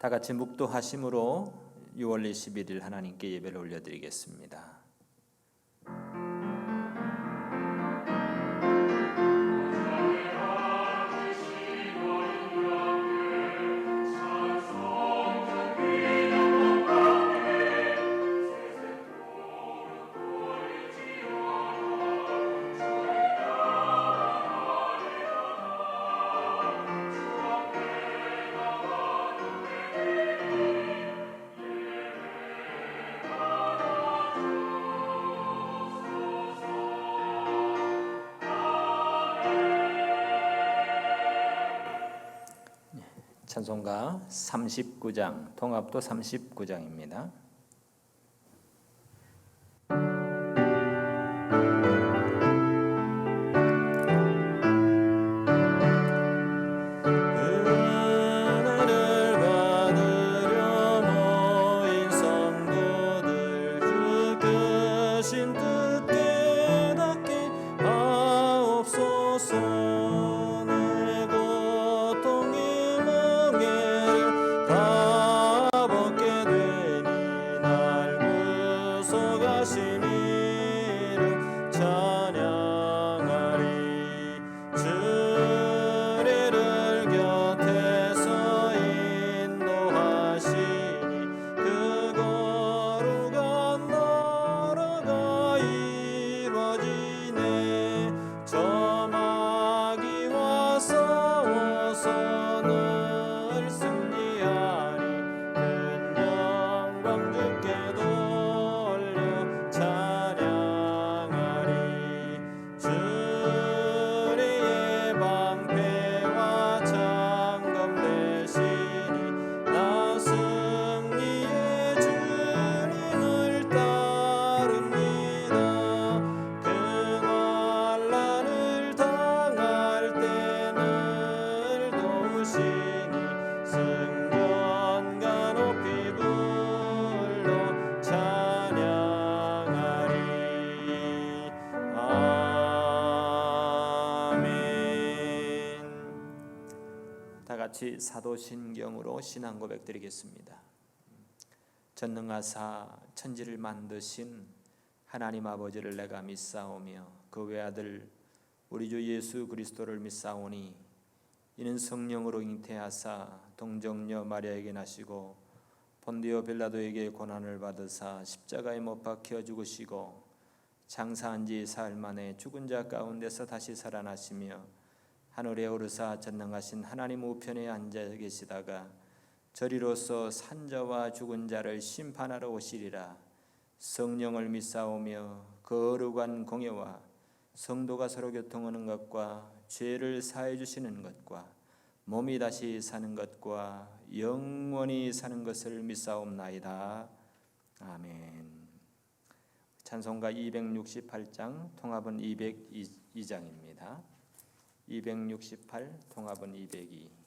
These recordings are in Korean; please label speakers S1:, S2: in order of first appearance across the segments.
S1: 다 같이 묵도하심으로 6월 21일 하나님께 예배를 올려드리겠습니다. 찬송가 39장, 통합도 39장입니다. 같이 사도신경으로 신앙 고백 드리겠습니다. 전능하사 천지를 만드신 하나님 아버지를 내가 믿사오며 그 외아들 우리 주 예수 그리스도를 믿사오니 이는 성령으로 잉태하사 동정녀 마리아에게 나시고 본디오 빌라도에게 고난을 받으사 십자가에 못 박혀 죽으시고 장사한 지 사흘 만에 죽은 자 가운데서 다시 살아나시며 하늘에 오르사 전능하신 하나님 우편에 앉아 계시다가 저리로서 산자와 죽은 자를 심판하러 오시리라. 성령을 믿사오며 거룩한 공예와 성도가 서로 교통하는 것과 죄를 사해 주시는 것과 몸이 다시 사는 것과 영원히 사는 것을 믿사옵나이다. 아멘. 찬송가 268장, 통합은 202장입니다. 268, 통합은 202.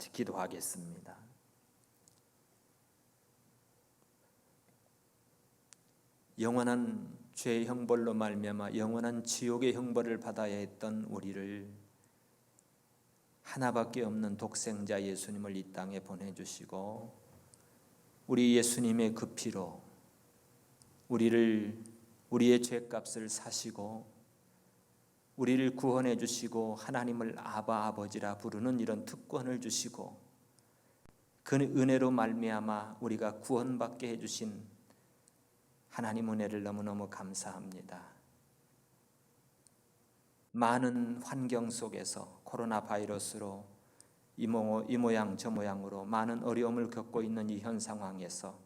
S1: 같이 기도하겠습니다. 영원한 죄의 형벌로 말미암아 영원한 지옥의 형벌을 받아야 했던 우리를 하나밖에 없는 독생자 예수님을 이 땅에 보내주시고 우리 예수님의 그 피로 우리의 죄값을 사시고 우리를 구원해 주시고 하나님을 아바 아버지라 부르는 이런 특권을 주시고 그 은혜로 말미암아 우리가 구원받게 해주신 하나님 은혜를 너무너무 감사합니다. 많은 환경 속에서 코로나 바이러스로 이 모양 저 모양으로 많은 어려움을 겪고 있는 이 현 상황에서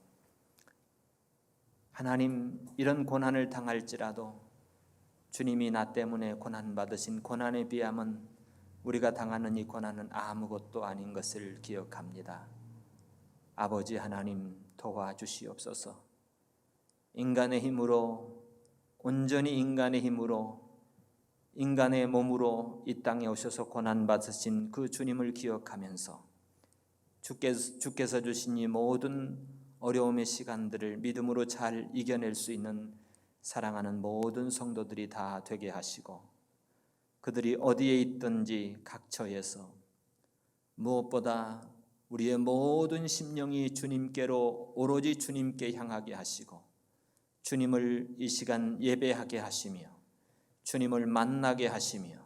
S1: 하나님, 이런 고난을 당할지라도 주님이 나 때문에 고난받으신 고난에 비하면 우리가 당하는 이 고난은 아무것도 아닌 것을 기억합니다. 아버지 하나님 도와주시옵소서. 인간의 힘으로, 온전히 인간의 힘으로, 인간의 몸으로 이 땅에 오셔서 고난받으신 그 주님을 기억하면서 주께서 주신 이 모든 어려움의 시간들을 믿음으로 잘 이겨낼 수 있는 사랑하는 모든 성도들이 다 되게 하시고 그들이 어디에 있든지 각처에서 무엇보다 우리의 모든 심령이 주님께로 오로지 주님께 향하게 하시고 주님을 이 시간 예배하게 하시며 주님을 만나게 하시며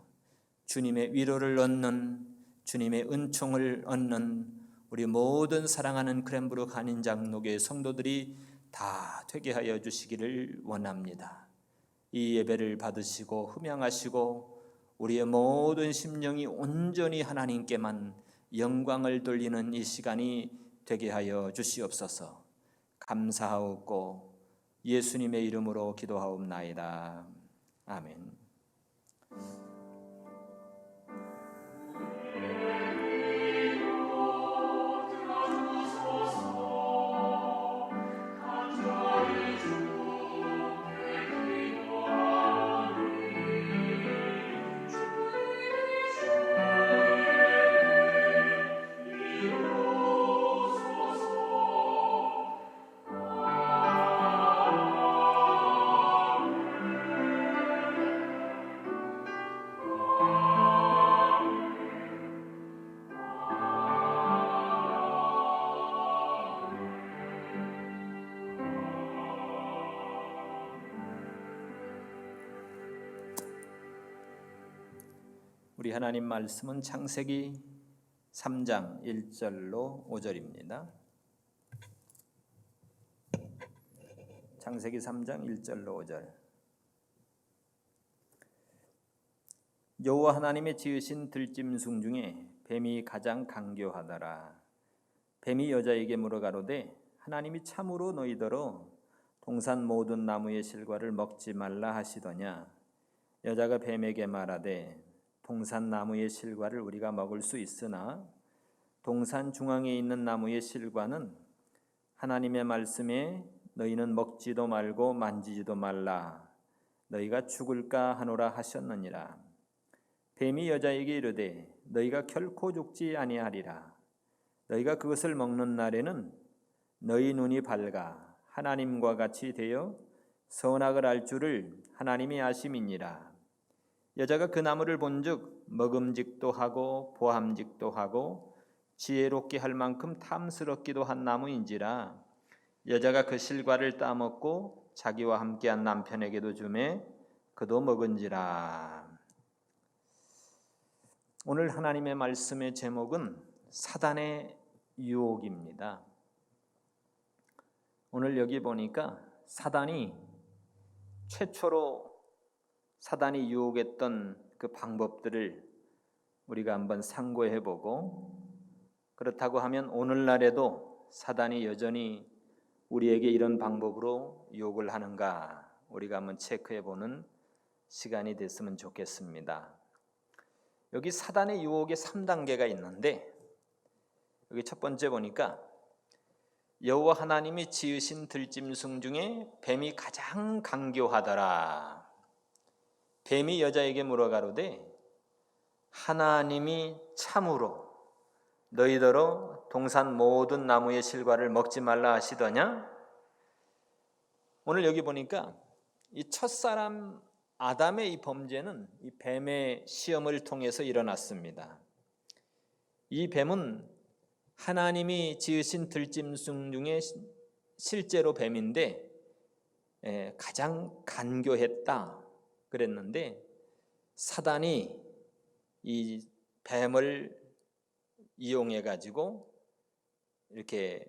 S1: 주님의 위로를 얻는 주님의 은총을 얻는 우리 모든 사랑하는 크랜브룩 한인장로교회 성도들이 다 되게 하여 주시기를 원합니다. 이 예배를 받으시고 흠양하시고 우리의 모든 심령이 온전히 하나님께만 영광을 돌리는 이 시간이 되게 하여 주시옵소서. 감사하옵고 예수님의 이름으로 기도하옵나이다. 아멘. 우리 하나님 말씀은 창세기 3장 1절로 5절입니다. 창세기 3장 1절로 5절. 여호와 하나님의 지으신 들짐승 중에 뱀이 가장 강교하더라. 뱀이 여자에게 물어가로되 하나님이 참으로 너희더러 동산 모든 나무의 실과를 먹지 말라 하시더냐. 여자가 뱀에게 말하되 동산 나무의 실과를 우리가 먹을 수 있으나 동산 중앙에 있는 나무의 실과는 하나님의 말씀에 너희는 먹지도 말고 만지지도 말라 너희가 죽을까 하노라 하셨느니라. 뱀이 여자에게 이르되 너희가 결코 죽지 아니하리라. 너희가 그것을 먹는 날에는 너희 눈이 밝아 하나님과 같이 되어 선악을 알 줄을 하나님이 아심이니라. 여자가 그 나무를 본즉 먹음직도 하고 보함직도 하고 지혜롭게 할 만큼 탐스럽기도 한 나무인지라. 여자가 그 실과를 따먹고 자기와 함께한 남편에게도 주매 그도 먹은지라. 오늘 하나님의 말씀의 제목은 사단의 유혹입니다. 오늘 여기 보니까 사단이 최초로 사단이 유혹했던 그 방법들을 우리가 한번 상고해보고 그렇다고 하면 오늘날에도 사단이 여전히 우리에게 이런 방법으로 유혹을 하는가 우리가 한번 체크해보는 시간이 됐으면 좋겠습니다. 여기 사단의 유혹의 3단계가 있는데 여기 첫 번째 보니까 여호와 하나님이 지으신 들짐승 중에 뱀이 가장 강교하더라. 뱀이 여자에게 물어가로되 하나님이 참으로 너희더러 동산 모든 나무의 실과를 먹지 말라 하시더냐? 오늘 여기 보니까 이 첫사람 아담의 이 범죄는 이 뱀의 시험을 통해서 일어났습니다. 이 뱀은 하나님이 지으신 들짐승 중에 실제로 뱀인데 가장 간교했다 그랬는데, 사단이 이 뱀을 이용해 가지고 이렇게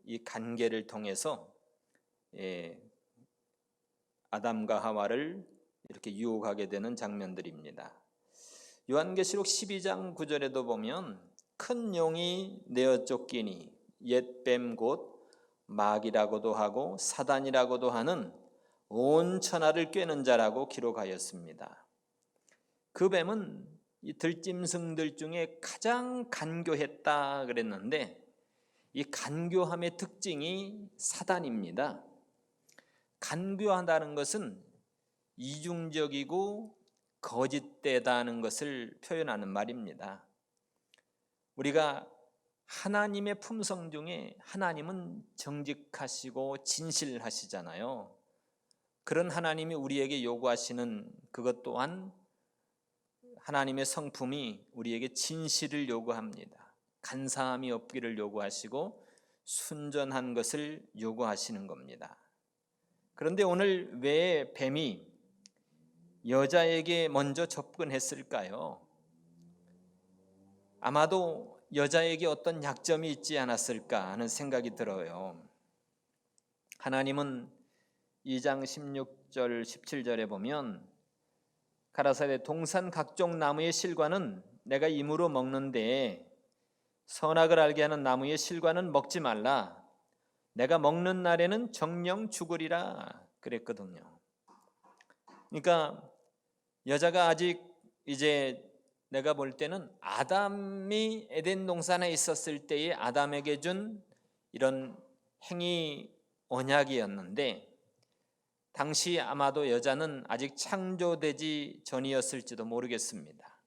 S1: 이 간계를 통해서 아담과 하와를 이렇게 유혹하게 되는 장면들입니다. 요한계시록 12장 9절에도 보면 큰 용이 내어 쫓기니 옛 뱀 곧 마귀라고도 하고 사단이라고도 하는 온 천하를 꿰는 자라고 기록하였습니다. 그 뱀은 이 들짐승들 중에 가장 간교했다 그랬는데, 이 간교함의 특징이 사단입니다. 간교하다는 것은 이중적이고 거짓되다는 것을 표현하는 말입니다. 우리가 하나님의 품성 중에 하나님은 정직하시고 진실하시잖아요. 그런 하나님이 우리에게 요구하시는 그것 또한 하나님의 성품이 우리에게 진실을 요구합니다. 간사함이 없기를 요구하시고 순전한 것을 요구하시는 겁니다. 그런데 오늘 왜 뱀이 여자에게 먼저 접근했을까요? 아마도 여자에게 어떤 약점이 있지 않았을까 하는 생각이 들어요. 하나님은 2장 16절 17절에 보면 가라사대 동산 각종 나무의 실과는 내가 임으로 먹는데 선악을 알게 하는 나무의 실과는 먹지 말라. 내가 먹는 날에는 정령 죽으리라 그랬거든요. 그러니까 여자가 아직 이제 내가 볼 때는 아담이 에덴 동산에 있었을 때의 아담에게 준 이런 행위 언약이었는데, 당시 아마도 여자는 아직 창조되지 전이었을지도 모르겠습니다.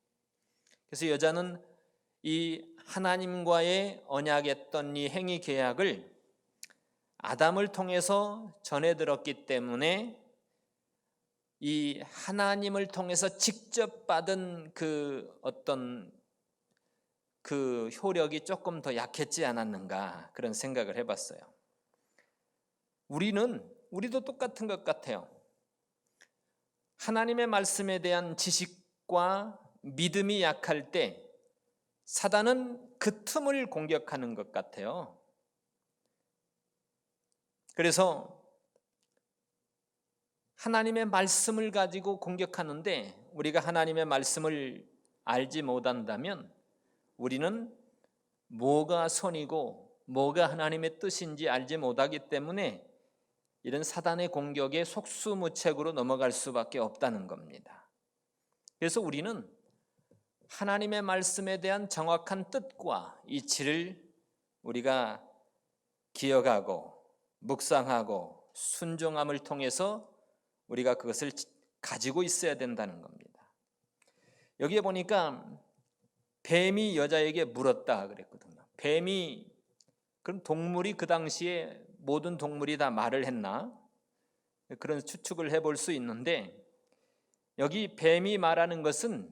S1: 그래서 여자는 이 하나님과의 언약했던 이 행위 계약을 아담을 통해서 전해 들었기 때문에 이 하나님을 통해서 직접 받은 그 어떤 그 효력이 조금 더 약했지 않았는가 그런 생각을 해봤어요. 우리도 똑같은 것 같아요. 하나님의 말씀에 대한 지식과 믿음이 약할 때 사단은 그 틈을 공격하는 것 같아요. 그래서 하나님의 말씀을 가지고 공격하는데, 우리가 하나님의 말씀을 알지 못한다면 우리는 뭐가 선이고 뭐가 하나님의 뜻인지 알지 못하기 때문에 이런 사단의 공격에 속수무책으로 넘어갈 수밖에 없다는 겁니다. 그래서 우리는 하나님의 말씀에 대한 정확한 뜻과 이치를 우리가 기억하고 묵상하고 순종함을 통해서 우리가 그것을 가지고 있어야 된다는 겁니다. 여기에 보니까 뱀이 여자에게 물었다 그랬거든요. 뱀이, 그럼 동물이 그 당시에 모든 동물이 다 말을 했나? 그런 추측을 해볼 수 있는데, 여기 뱀이 말하는 것은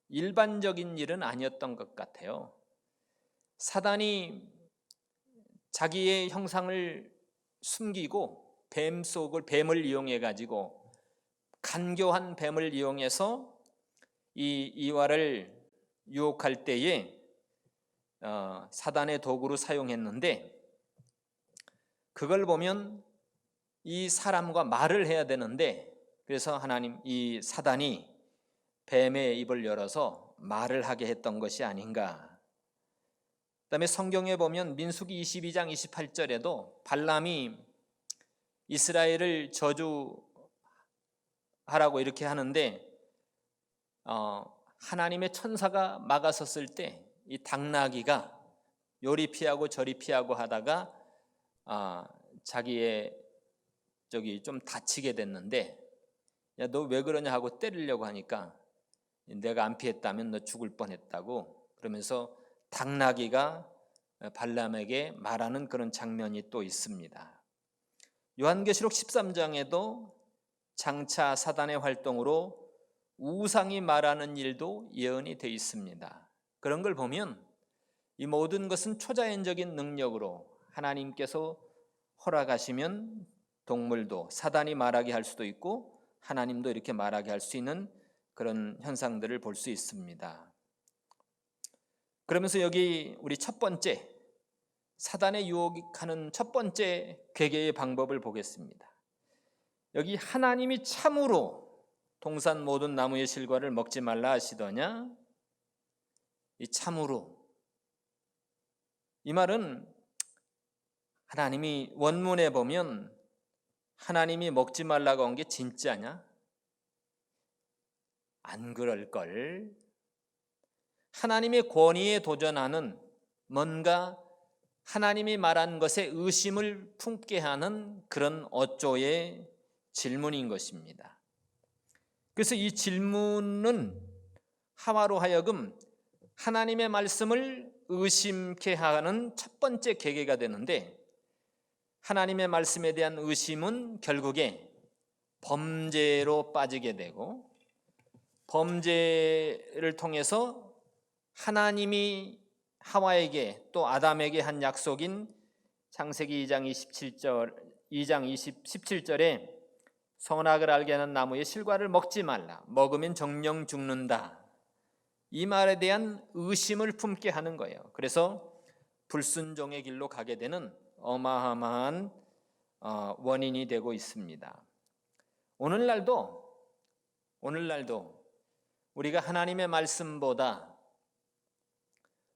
S1: 일반적인 일은 아니었던 것 같아요. 사단이 자기의 형상을 숨기고 뱀을 이용해 가지고 간교한 뱀을 이용해서 이 이와를 유혹할 때에 사단의 도구로 사용했는데, 그걸 보면 이 사람과 말을 해야 되는데, 그래서 이 사단이 뱀의 입을 열어서 말을 하게 했던 것이 아닌가. 그다음에 성경에 보면 민수기 22장 28절에도 발람이 이스라엘을 저주하라고 이렇게 하는데 하나님의 천사가 막아섰을 때 이 당나귀가 요리 피하고 저리 피하고 하다가 자기의 좀 다치게 됐는데, 야, 너 왜 그러냐 하고 때리려고 하니까 내가 안 피했다면 너 죽을 뻔했다고 그러면서 당나귀가 발람에게 말하는 그런 장면이 또 있습니다. 요한계시록 13장에도 장차 사단의 활동으로 우상이 말하는 일도 예언이 되어 있습니다. 그런 걸 보면 이 모든 것은 초자연적인 능력으로 하나님께서 허락하시면 동물도 사단이 말하게 할 수도 있고 하나님도 이렇게 말하게 할 수 있는 그런 현상들을 볼 수 있습니다. 그러면서 여기 우리 첫 번째 사단의 유혹하는 첫 번째 괴계의 방법을 보겠습니다. 여기 하나님이 참으로 동산 모든 나무의 실과를 먹지 말라 하시더냐? 이 참으로, 이 말은 하나님이 원문에 보면 하나님이 먹지 말라고 한 게 진짜냐? 안 그럴걸. 하나님의 권위에 도전하는, 뭔가 하나님이 말한 것에 의심을 품게 하는 그런 어조의 질문인 것입니다. 그래서 이 질문은 하와로 하여금 하나님의 말씀을 의심케 하는 첫 번째 계기가 되는데, 하나님의 말씀에 대한 의심은 결국에 범죄로 빠지게 되고, 범죄를 통해서 하나님이 하와에게 또 아담에게 한 약속인 창세기 2장 17절에 선악을 알게 하는 나무의 실과를 먹지 말라, 먹으면 정령 죽는다, 이 말에 대한 의심을 품게 하는 거예요. 그래서 불순종의 길로 가게 되는 어마어마한 원인이 되고 있습니다. 오늘날도 우리가 하나님의 말씀보다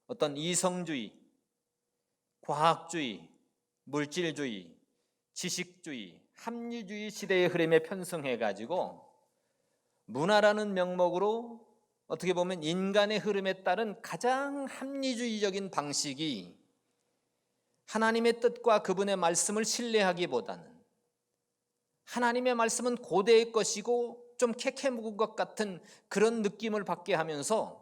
S1: 어떤 이성주의, 과학주의, 물질주의, 지식주의, 합리주의 시대의 흐름에 편승해가지고 문화라는 명목으로 어떻게 보면 인간의 흐름에 따른 가장 합리주의적인 방식이 하나님의 뜻과 그분의 말씀을 신뢰하기보다는 하나님의 말씀은 고대의 것이고 좀 캐캐묵은 것 같은 그런 느낌을 받게 하면서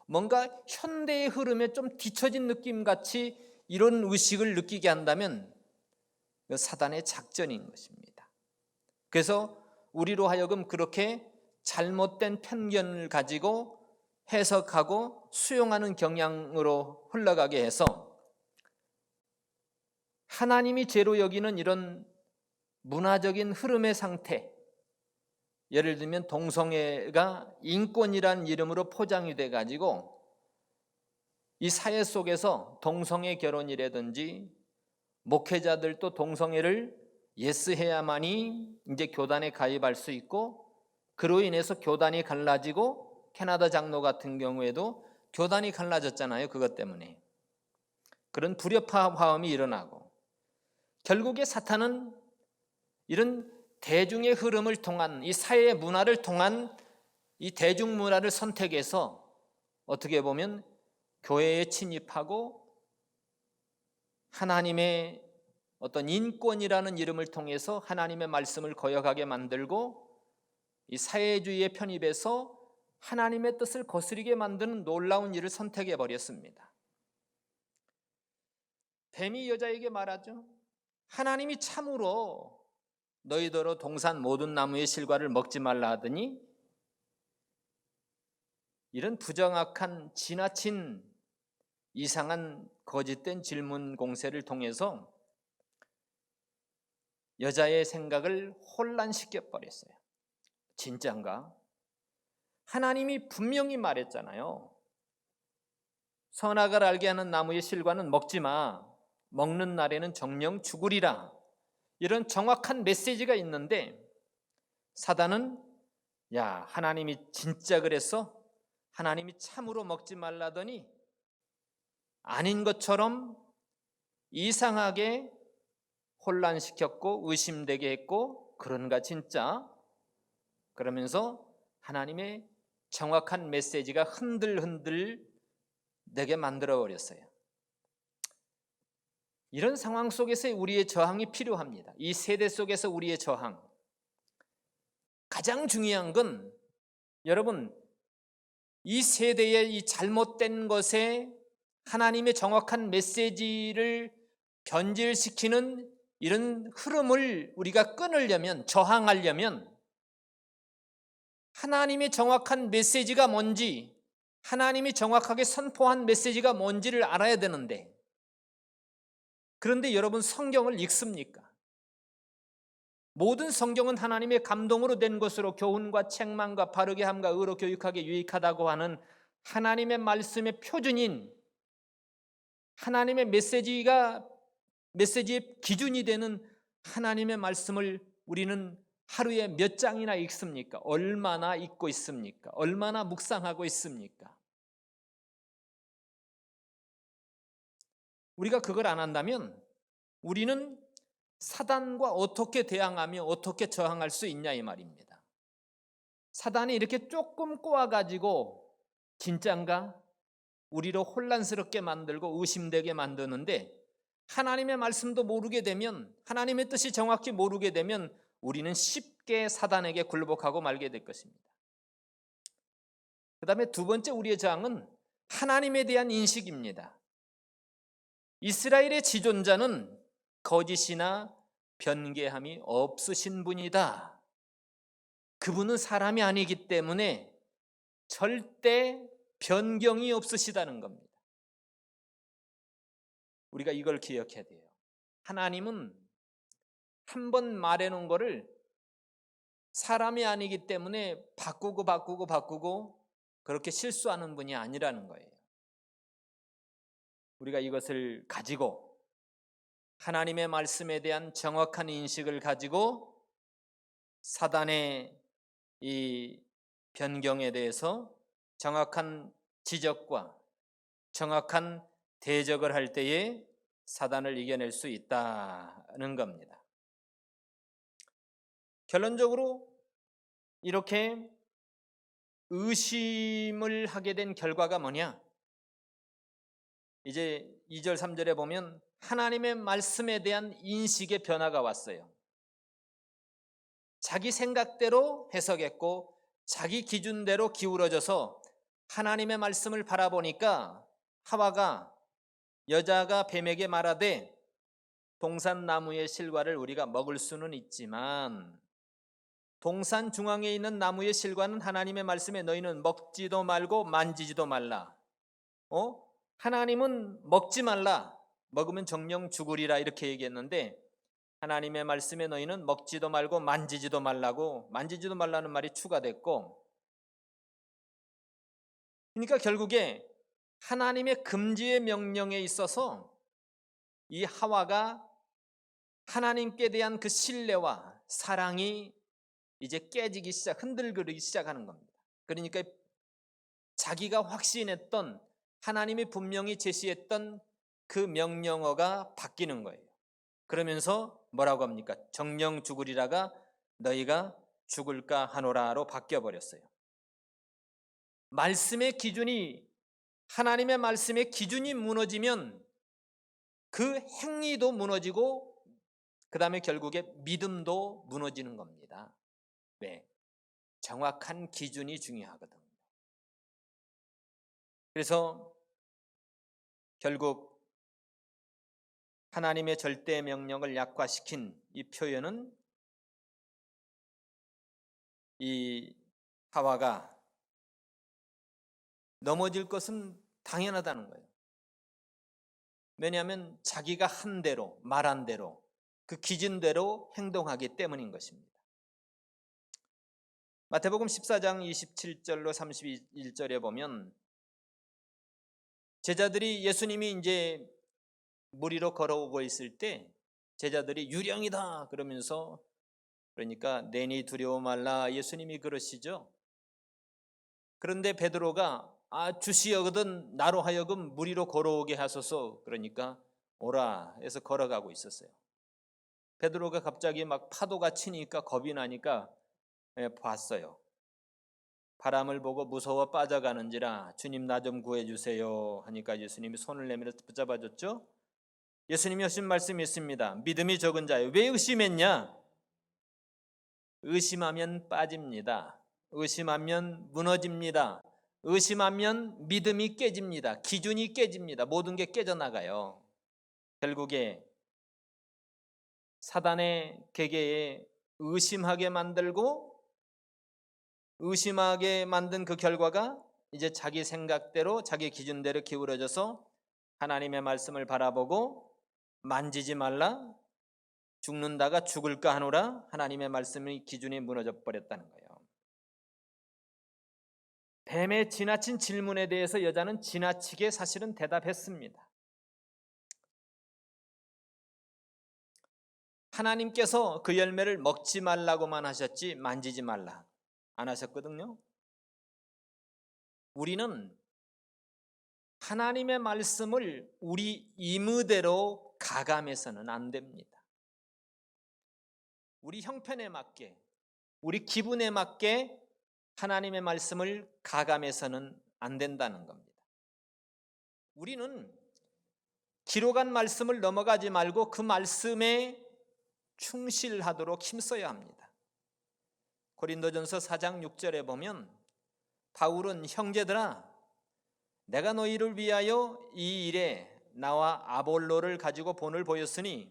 S1: 뭔가 현대의 흐름에 좀 뒤처진 느낌같이 이런 의식을 느끼게 한다면 사단의 작전인 것입니다. 그래서 우리로 하여금 그렇게 잘못된 편견을 가지고 해석하고 수용하는 경향으로 흘러가게 해서 하나님이 죄로 여기는 이런 문화적인 흐름의 상태, 예를 들면 동성애가 인권이란 이름으로 포장이 돼가지고 이 사회 속에서 동성애 결혼이라든지 목회자들도 동성애를 예스해야만이 이제 교단에 가입할 수 있고, 그로 인해서 교단이 갈라지고 캐나다 장로 같은 경우에도 교단이 갈라졌잖아요. 그것 때문에 그런 불협화 화음이 일어나고, 결국에 사탄은 이런 대중의 흐름을 통한 이 사회의 문화를 통한 이 대중문화를 선택해서 어떻게 보면 교회에 침입하고 하나님의 어떤 인권이라는 이름을 통해서 하나님의 말씀을 거역하게 만들고 이 사회주의에 편입해서 하나님의 뜻을 거스르게 만드는 놀라운 일을 선택해 버렸습니다. 뱀이 여자에게 말하죠. 하나님이 참으로 너희더러 동산 모든 나무의 실과를 먹지 말라 하더니, 이런 부정확한 지나친 이상한 거짓된 질문 공세를 통해서 여자의 생각을 혼란시켜 버렸어요. 진짠가? 하나님이 분명히 말했잖아요. 선악을 알게 하는 나무의 실과는 먹지 마, 먹는 날에는 정령 죽으리라, 이런 정확한 메시지가 있는데 사단은 야, 하나님이 진짜 그랬어? 하나님이 참으로 먹지 말라더니 아닌 것처럼 이상하게 혼란시켰고 의심되게 했고, 그런가 진짜? 그러면서 하나님의 정확한 메시지가 흔들흔들 되게 만들어버렸어요. 이런 상황 속에서 우리의 저항이 필요합니다. 이 세대 속에서 우리의 저항, 가장 중요한 건 여러분, 이 세대의 이 잘못된 것에 하나님의 정확한 메시지를 변질시키는 이런 흐름을 우리가 끊으려면, 저항하려면 하나님의 정확한 메시지가 뭔지, 하나님이 정확하게 선포한 메시지가 뭔지를 알아야 되는데, 그런데 여러분 성경을 읽습니까? 모든 성경은 하나님의 감동으로 된 것으로 교훈과 책망과 바르게 함과 의로 교육하게 유익하다고 하는 하나님의 말씀의 표준인, 하나님의 메시지의 기준이 되는 하나님의 말씀을 우리는 하루에 몇 장이나 읽습니까? 얼마나 읽고 있습니까? 얼마나 묵상하고 있습니까? 우리가 그걸 안 한다면 우리는 사단과 어떻게 대항하며 어떻게 저항할 수 있냐 이 말입니다. 사단이 이렇게 조금 꼬아가지고 진짠가? 우리로 혼란스럽게 만들고 의심되게 만드는데, 하나님의 말씀도 모르게 되면, 하나님의 뜻이 정확히 모르게 되면 우리는 쉽게 사단에게 굴복하고 말게 될 것입니다. 그 다음에 두 번째 우리의 저항은 하나님에 대한 인식입니다. 이스라엘의 지존자는 거짓이나 변개함이 없으신 분이다. 그분은 사람이 아니기 때문에 절대 변경이 없으시다는 겁니다. 우리가 이걸 기억해야 돼요. 하나님은 한 번 말해놓은 거를 사람이 아니기 때문에 바꾸고 그렇게 실수하는 분이 아니라는 거예요. 우리가 이것을 가지고 하나님의 말씀에 대한 정확한 인식을 가지고 사단의 이 변경에 대해서 정확한 지적과 정확한 대적을 할 때에 사단을 이겨낼 수 있다는 겁니다. 결론적으로 이렇게 의심을 하게 된 결과가 뭐냐? 이제 2절 3절에 보면 하나님의 말씀에 대한 인식의 변화가 왔어요. 자기 생각대로 해석했고 자기 기준대로 기울어져서 하나님의 말씀을 바라보니까 하와가, 여자가 뱀에게 말하되 동산 나무의 실과를 우리가 먹을 수는 있지만 동산 중앙에 있는 나무의 실과는 하나님의 말씀에 너희는 먹지도 말고 만지지도 말라. 하나님은 먹지 말라, 먹으면 정령 죽으리라 이렇게 얘기했는데, 하나님의 말씀에 너희는 먹지도 말고 만지지도 말라고, 만지지도 말라는 말이 추가됐고, 그러니까 결국에 하나님의 금지의 명령에 있어서 이 하와가 하나님께 대한 그 신뢰와 사랑이 이제 깨지기 흔들거리기 시작하는 겁니다. 그러니까 자기가 확신했던, 하나님이 분명히 제시했던 그 명령어가 바뀌는 거예요. 그러면서 뭐라고 합니까? 정령 죽으리라가 너희가 죽을까 하노라로 바뀌어버렸어요. 말씀의 기준이, 하나님의 말씀의 기준이 무너지면 그 행위도 무너지고 그 다음에 결국에 믿음도 무너지는 겁니다. 네, 정확한 기준이 중요하거든요. 그래서 결국 하나님의 절대 명령을 약화시킨 이 표현은 이 하와가 넘어질 것은 당연하다는 거예요. 왜냐하면 자기가 한 대로, 말한 대로, 그 기준대로 행동하기 때문인 것입니다. 마태복음 14장 27절로 31절에 보면 제자들이, 예수님이 이제 물 위로 걸어오고 있을 때 제자들이 유령이다 그러면서, 그러니까 내니 두려워 말라 예수님이 그러시죠. 그런데 베드로가 주시거든 나로 하여금 물 위로 걸어오게 하소서, 그러니까 오라 해서 걸어가고 있었어요. 베드로가 갑자기 막 파도가 치니까 겁이 나니까 봤어요. 바람을 보고 무서워 빠져가는지라 주님 나 좀 구해주세요 하니까 예수님이 손을 내밀어 붙잡아줬죠. 예수님이 하신 말씀이 있습니다. 믿음이 적은 자여 왜 의심했냐? 의심하면 빠집니다. 의심하면 무너집니다. 의심하면 믿음이 깨집니다. 기준이 깨집니다. 모든 게 깨져나가요. 결국에 사단의 계계에 의심하게 만들고 의심하게 만든 그 결과가 이제 자기 생각대로 자기 기준대로 기울어져서 하나님의 말씀을 바라보고 만지지 말라, 죽는다가 죽을까 하노라, 하나님의 말씀의 기준이 무너져 버렸다는 거예요. 뱀의 지나친 질문에 대해서 여자는 지나치게 사실은 대답했습니다. 하나님께서 그 열매를 먹지 말라고만 하셨지 만지지 말라 안 하셨거든요. 우리는 하나님의 말씀을 우리 임의대로 가감해서는 안 됩니다. 우리 형편에 맞게, 우리 기분에 맞게 하나님의 말씀을 가감해서는 안 된다는 겁니다. 우리는 기록한 말씀을 넘어가지 말고 그 말씀에 충실하도록 힘써야 합니다. 고린도전서 4장 6절에 보면 바울은 형제들아 내가 너희를 위하여 이 일에 나와 아볼로를 가지고 본을 보였으니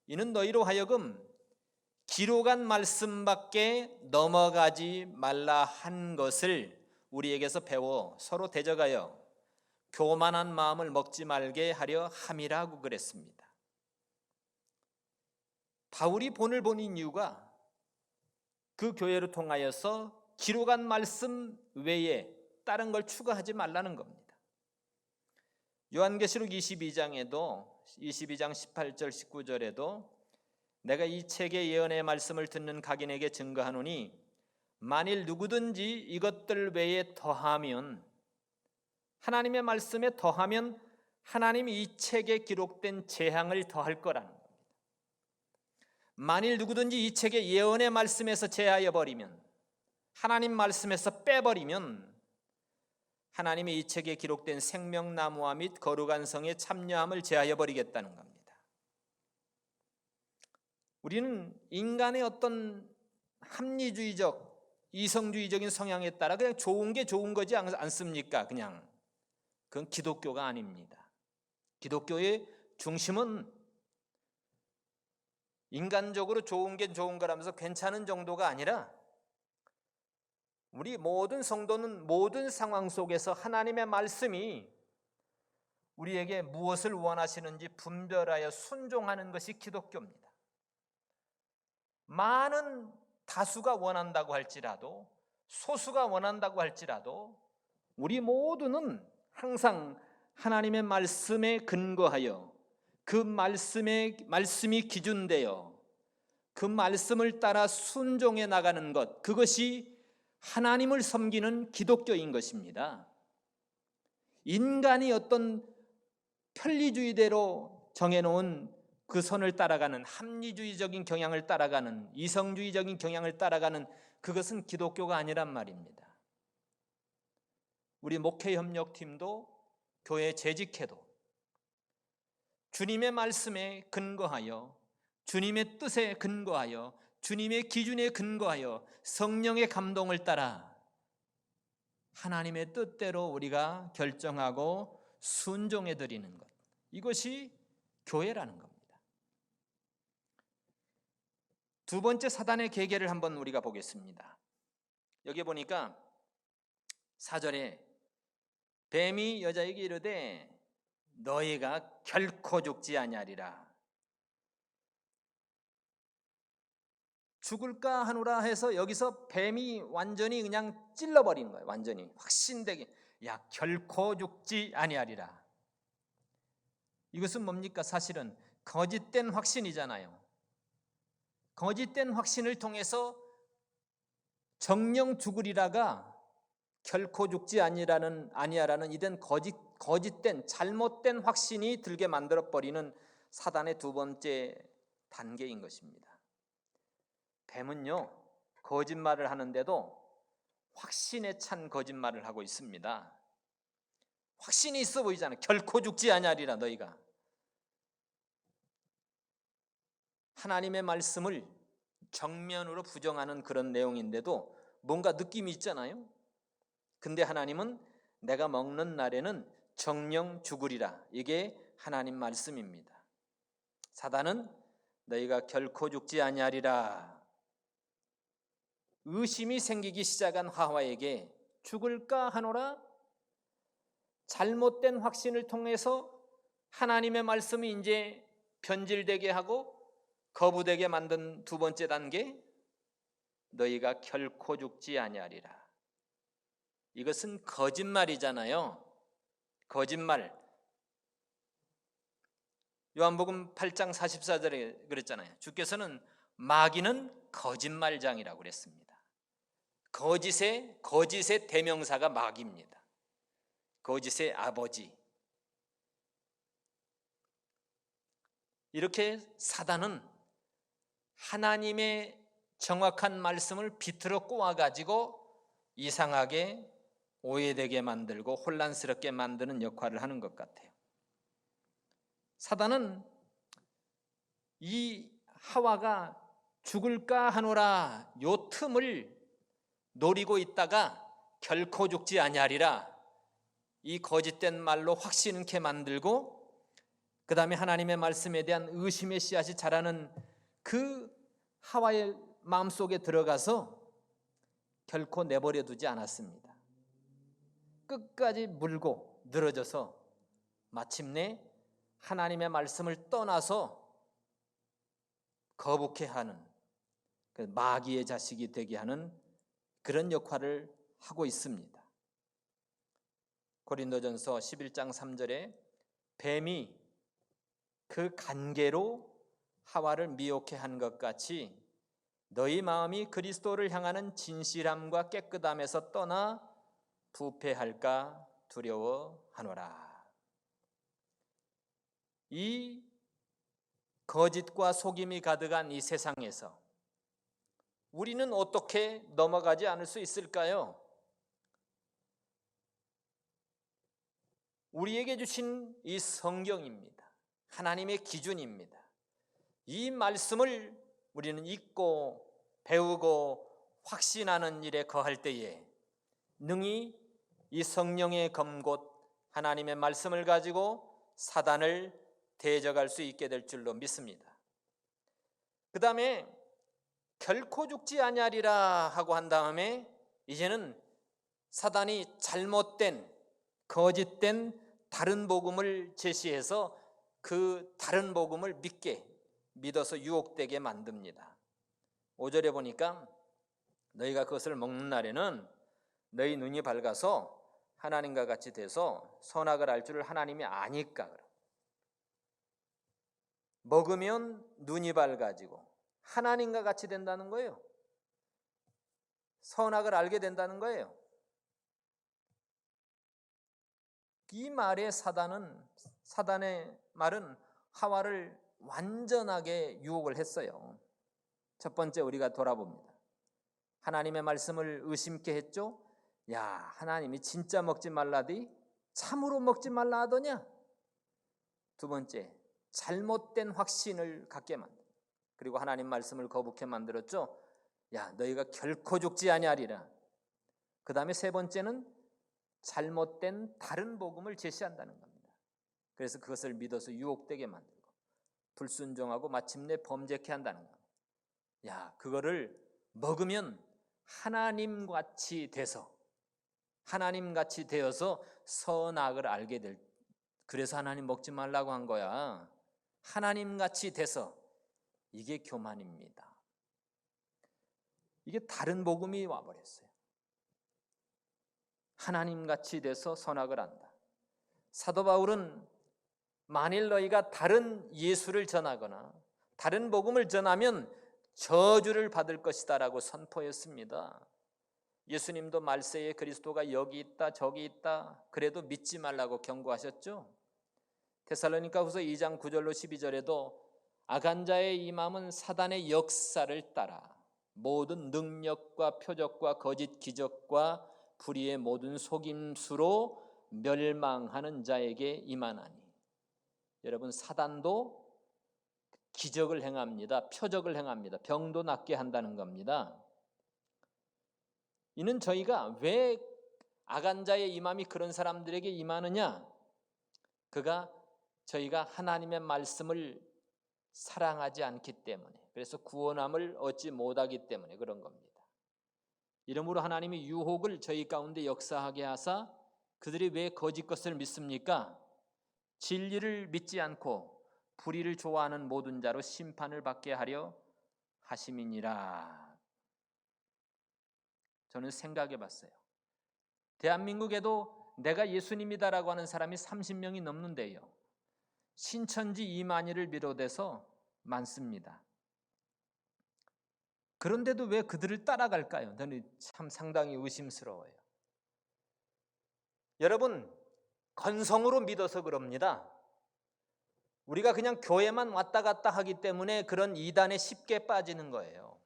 S1: 이는 너희로 하여금 기록한 말씀밖에 넘어가지 말라 한 것을 우리에게서 배워 서로 대적하여 교만한 마음을 먹지 말게 하려 함이라고 그랬습니다. 바울이 본을 보는 이유가 그 교회를 통하여서 기록한 말씀 외에 다른 걸 추가하지 말라는 겁니다. 요한계시록 22장 18절 19절에도 내가 이 책의 예언의 말씀을 듣는 각인에게 증거하노니 만일 누구든지 이것들 외에 더하면 하나님의 말씀에 더하면 하나님이 이 책에 기록된 재앙을 더할 거라는 겁니다. 만일 누구든지 이 책의 예언의 말씀에서 제하여 버리면 하나님 말씀에서 빼버리면 하나님이 이 책에 기록된 생명나무와 및 거룩한 성의 참여함을 제하여 버리겠다는 겁니다. 우리는 인간의 어떤 합리주의적 이성주의적인 성향에 따라 그냥 좋은 게 좋은 거지 않습니까? 그냥 그건 기독교가 아닙니다. 기독교의 중심은 인간적으로 좋은 게 좋은 거라면서 괜찮은 정도가 아니라 우리 모든 성도는 모든 상황 속에서 하나님의 말씀이 우리에게 무엇을 원하시는지 분별하여 순종하는 것이 기독교입니다. 많은 다수가 원한다고 할지라도 소수가 원한다고 할지라도 우리 모두는 항상 하나님의 말씀에 근거하여 그 말씀이 기준되어 그 말씀을 따라 순종해 나가는 것, 그것이 하나님을 섬기는 기독교인 것입니다. 인간이 어떤 편리주의대로 정해놓은 그 선을 따라가는 합리주의적인 경향을 따라가는 이성주의적인 경향을 따라가는 그것은 기독교가 아니란 말입니다. 우리 목회협력팀도 교회 재직해도 주님의 말씀에 근거하여 주님의 뜻에 근거하여 주님의 기준에 근거하여 성령의 감동을 따라 하나님의 뜻대로 우리가 결정하고 순종해 드리는 것, 이것이 교회라는 겁니다. 두 번째 사단의 계계를 한번 우리가 보겠습니다. 여기 보니까 4절에 뱀이 여자에게 이르되 너희가 결코 죽지 아니하리라. 죽을까 하노라 해서 여기서 뱀이 완전히 그냥 찔러버리는 거예요. 완전히 확신되게 야 결코 죽지 아니하리라. 이것은 뭡니까? 사실은 거짓된 확신이잖아요. 거짓된 확신을 통해서 정령 죽으리라가 결코 죽지 아니하라는 이런 거짓된 잘못된 확신이 들게 만들어버리는 사단의 두 번째 단계인 것입니다. 뱀은요 거짓말을 하는데도 확신에 찬 거짓말을 하고 있습니다. 확신이 있어 보이잖아요. 결코 죽지 아니하리라. 너희가 하나님의 말씀을 정면으로 부정하는 그런 내용인데도 뭔가 느낌이 있잖아요. 근데 하나님은 내가 먹는 날에는 정령 죽으리라. 이게 하나님 말씀입니다. 사단은 너희가 결코 죽지 아니하리라. 의심이 생기기 시작한 하와에게 죽을까 하노라. 잘못된 확신을 통해서 하나님의 말씀이 이제 변질되게 하고 거부되게 만든 두 번째 단계, 너희가 결코 죽지 아니하리라. 이것은 거짓말이잖아요. 거짓말. 요한복음 8장 44절에 그랬잖아요. 주께서는 마귀는 거짓말장이라고 그랬습니다. 거짓의 대명사가 마귀입니다. 거짓의 아버지. 이렇게 사단은 하나님의 정확한 말씀을 비틀어 꼬아가지고 이상하게 오해되게 만들고 혼란스럽게 만드는 역할을 하는 것 같아요. 사단은 이 하와가 죽을까 하노라 요 틈을 노리고 있다가 결코 죽지 아니하리라 이 거짓된 말로 확신케 만들고, 그 다음에 하나님의 말씀에 대한 의심의 씨앗이 자라는 그 하와의 마음속에 들어가서 결코 내버려 두지 않았습니다. 끝까지 물고 늘어져서 마침내 하나님의 말씀을 떠나서 거북해 하는, 그 마귀의 자식이 되게 하는 그런 역할을 하고 있습니다. 고린도전서 11장 3절에 뱀이 그 간계로 하와를 미혹해 한 것 같이 너희 마음이 그리스도를 향하는 진실함과 깨끗함에서 떠나 부패할까 두려워하노라. 이 거짓과 속임이 가득한 이 세상에서 우리는 어떻게 넘어가지 않을 수 있을까요? 우리에게 주신 이 성경입니다. 하나님의 기준입니다. 이 말씀을 우리는 읽고 배우고 확신하는 일에 거할 때에 능히 이 성령의 검곧 하나님의 말씀을 가지고 사단을 대적할 수 있게 될 줄로 믿습니다. 그 다음에 결코 죽지 아니하리라 하고 한 다음에 이제는 사단이 잘못된 거짓된 다른 복음을 제시해서 그 다른 복음을 믿어서 유혹되게 만듭니다. 5절에 보니까 너희가 그것을 먹는 날에는 너희 눈이 밝아서 하나님과 같이 돼서 선악을 알 줄을 하나님이 아니까. 먹으면 눈이 밝아지고 하나님과 같이 된다는 거예요. 선악을 알게 된다는 거예요. 이 말에 사단의 말은 하와를 완전하게 유혹을 했어요. 첫 번째 우리가 돌아봅니다. 하나님의 말씀을 의심케 했죠. 야, 하나님이 진짜 먹지 말라디 참으로 먹지 말라 하더냐. 두 번째, 잘못된 확신을 갖게 만들고, 그리고 하나님 말씀을 거북해 만들었죠. 야, 너희가 결코 죽지 아니하리라. 그 다음에 세 번째는 잘못된 다른 복음을 제시한다는 겁니다. 그래서 그것을 믿어서 유혹되게 만들고 불순종하고 마침내 범죄케 한다는 겁니다. 야, 그거를 먹으면 하나님같이 되어서 선악을 알게 될, 그래서 하나님 먹지 말라고 한 거야. 하나님같이 돼서. 이게 교만입니다. 이게 다른 복음이 와버렸어요. 하나님같이 돼서 선악을 안다. 사도 바울은 만일 너희가 다른 예수를 전하거나 다른 복음을 전하면 저주를 받을 것이다 라고 선포했습니다. 예수님도 말세에 그리스도가 여기 있다 저기 있다 그래도 믿지 말라고 경고하셨죠. 데살로니가후서 2장 9절로 12절에도 악한 자의 이 마음은 사단의 역사를 따라 모든 능력과 표적과 거짓 기적과 불의의 모든 속임수로 멸망하는 자에게 임하나니. 여러분, 사단도 기적을 행합니다. 표적을 행합니다. 병도 낫게 한다는 겁니다. 이는 저희가 왜 악한 자의 임함이 그런 사람들에게 임하느냐? 저희가 하나님의 말씀을 사랑하지 않기 때문에, 그래서 구원함을 얻지 못하기 때문에 그런 겁니다. 이러므로 하나님이 유혹을 저희 가운데 역사하게 하사 그들이 왜 거짓 것을 믿습니까? 진리를 믿지 않고 불의를 좋아하는 모든 자로 심판을 받게 하려 하심이니라. 저는 생각해 봤어요. 대한민국에도 내가 예수님이다라고 하는 사람이 30명이 넘는데요, 신천지 이만희를 비롯해서 많습니다. 그런데도 왜 그들을 따라갈까요? 저는 참 상당히 의심스러워요. 여러분, 건성으로 믿어서 그럽니다. 우리가 그냥 교회만 왔다 갔다 하기 때문에 그런 이단에 쉽게 빠지는 거예요.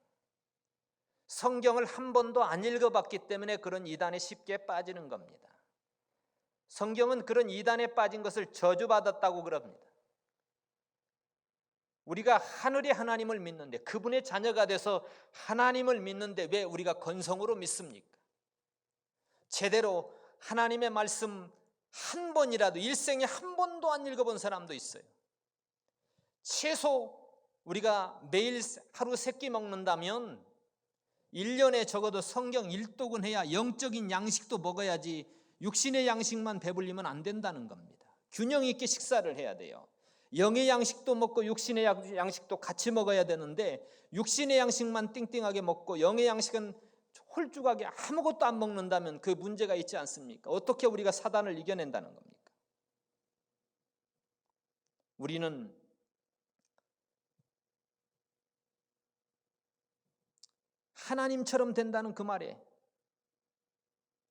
S1: 성경을 한 번도 안 읽어봤기 때문에 그런 이단에 쉽게 빠지는 겁니다. 성경은 그런 이단에 빠진 것을 저주받았다고 그럽니다. 우리가 하늘의 하나님을 믿는데, 그분의 자녀가 돼서 하나님을 믿는데 왜 우리가 건성으로 믿습니까? 제대로 하나님의 말씀 한 번이라도, 일생에 한 번도 안 읽어본 사람도 있어요. 최소 우리가 매일 하루 3끼 먹는다면 1년에 적어도 성경 1독은 해야, 영적인 양식도 먹어야지 육신의 양식만 배불리면 안 된다는 겁니다. 균형 있게 식사를 해야 돼요. 영의 양식도 먹고 육신의 양식도 같이 먹어야 되는데, 육신의 양식만 띵띵하게 먹고 영의 양식은 홀쭉하게 아무것도 안 먹는다면 그 문제가 있지 않습니까? 어떻게 우리가 사단을 이겨낸다는 겁니까? 우리는 하나님처럼 된다는 그 말에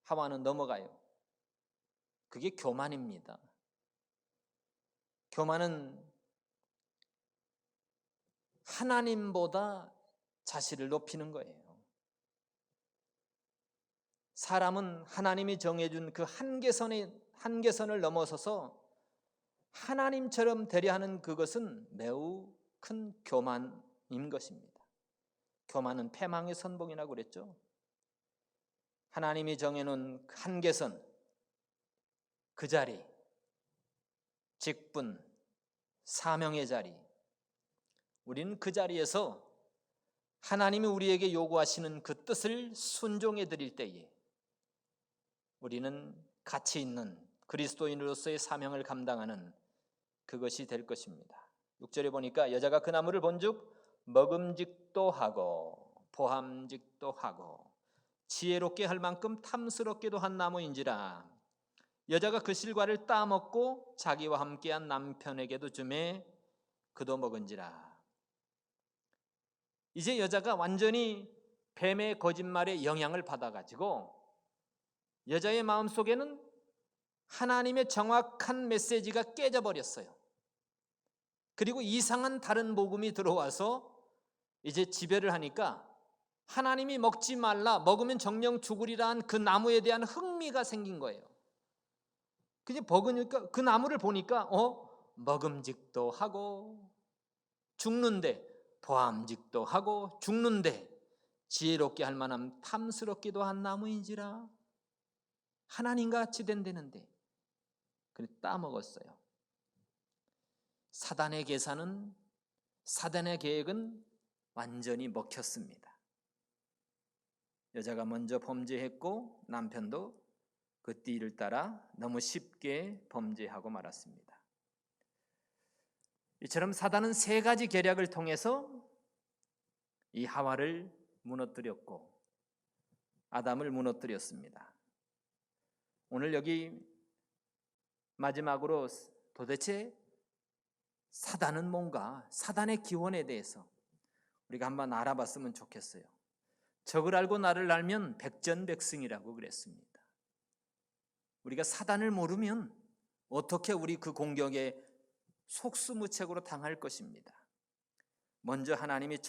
S1: 하와는 넘어가요. 그게 교만입니다. 교만은 하나님보다 자신을 높이는 거예요. 사람은 하나님이 정해준 그 한계선을 넘어서서 하나님처럼 되려 하는 그것은 매우 큰 교만인 것입니다. 교만은 패망의 선봉이라고 그랬죠. 하나님이 정해놓은 한계선, 그 자리, 직분, 사명의 자리, 우리는 그 자리에서 하나님이 우리에게 요구하시는 그 뜻을 순종해 드릴 때에 우리는 가치 있는 그리스도인으로서의 사명을 감당하는 그것이 될 것입니다. 6절에 보니까 여자가 그 나무를 본즉 먹음직도 하고 보함직도 하고 지혜롭게 할 만큼 탐스럽게도 한 나무인지라. 여자가 그 실과를 따먹고 자기와 함께한 남편에게도 주매 그도 먹은지라. 이제 여자가 완전히 뱀의 거짓말에 영향을 받아가지고 여자의 마음속에는 하나님의 정확한 메시지가 깨져버렸어요. 그리고 이상한 다른 복음이 들어와서 이제 지배를 하니까 하나님이 먹지 말라, 먹으면 정령 죽으리라 한 그 나무에 대한 흥미가 생긴 거예요. 그게 먹으니까, 그 나무를 보니까 먹음직도 하고 죽는데, 보암직도 하고 죽는데 지혜롭게 할 만한 탐스럽기도 한 나무인지라. 하나님과 같이 된다는데 그래 따먹었어요. 사단의 계산은, 사단의 계획은 완전히 먹혔습니다. 여자가 먼저 범죄했고 남편도 그 띠를 따라 너무 쉽게 범죄하고 말았습니다. 이처럼 사단은 3가지 계략을 통해서 이 하와를 무너뜨렸고 아담을 무너뜨렸습니다. 오늘 여기 마지막으로 도대체 사단은 뭔가, 사단의 기원에 대해서 우리가 한번 알아봤으면 좋겠어요. 적을 알고 나를 알면 백전백승이라고 그랬습니다. 우리가 사단을 모르면 어떻게 우리 그 공격에 속수무책으로 당할 것입니다. 먼저 하나님이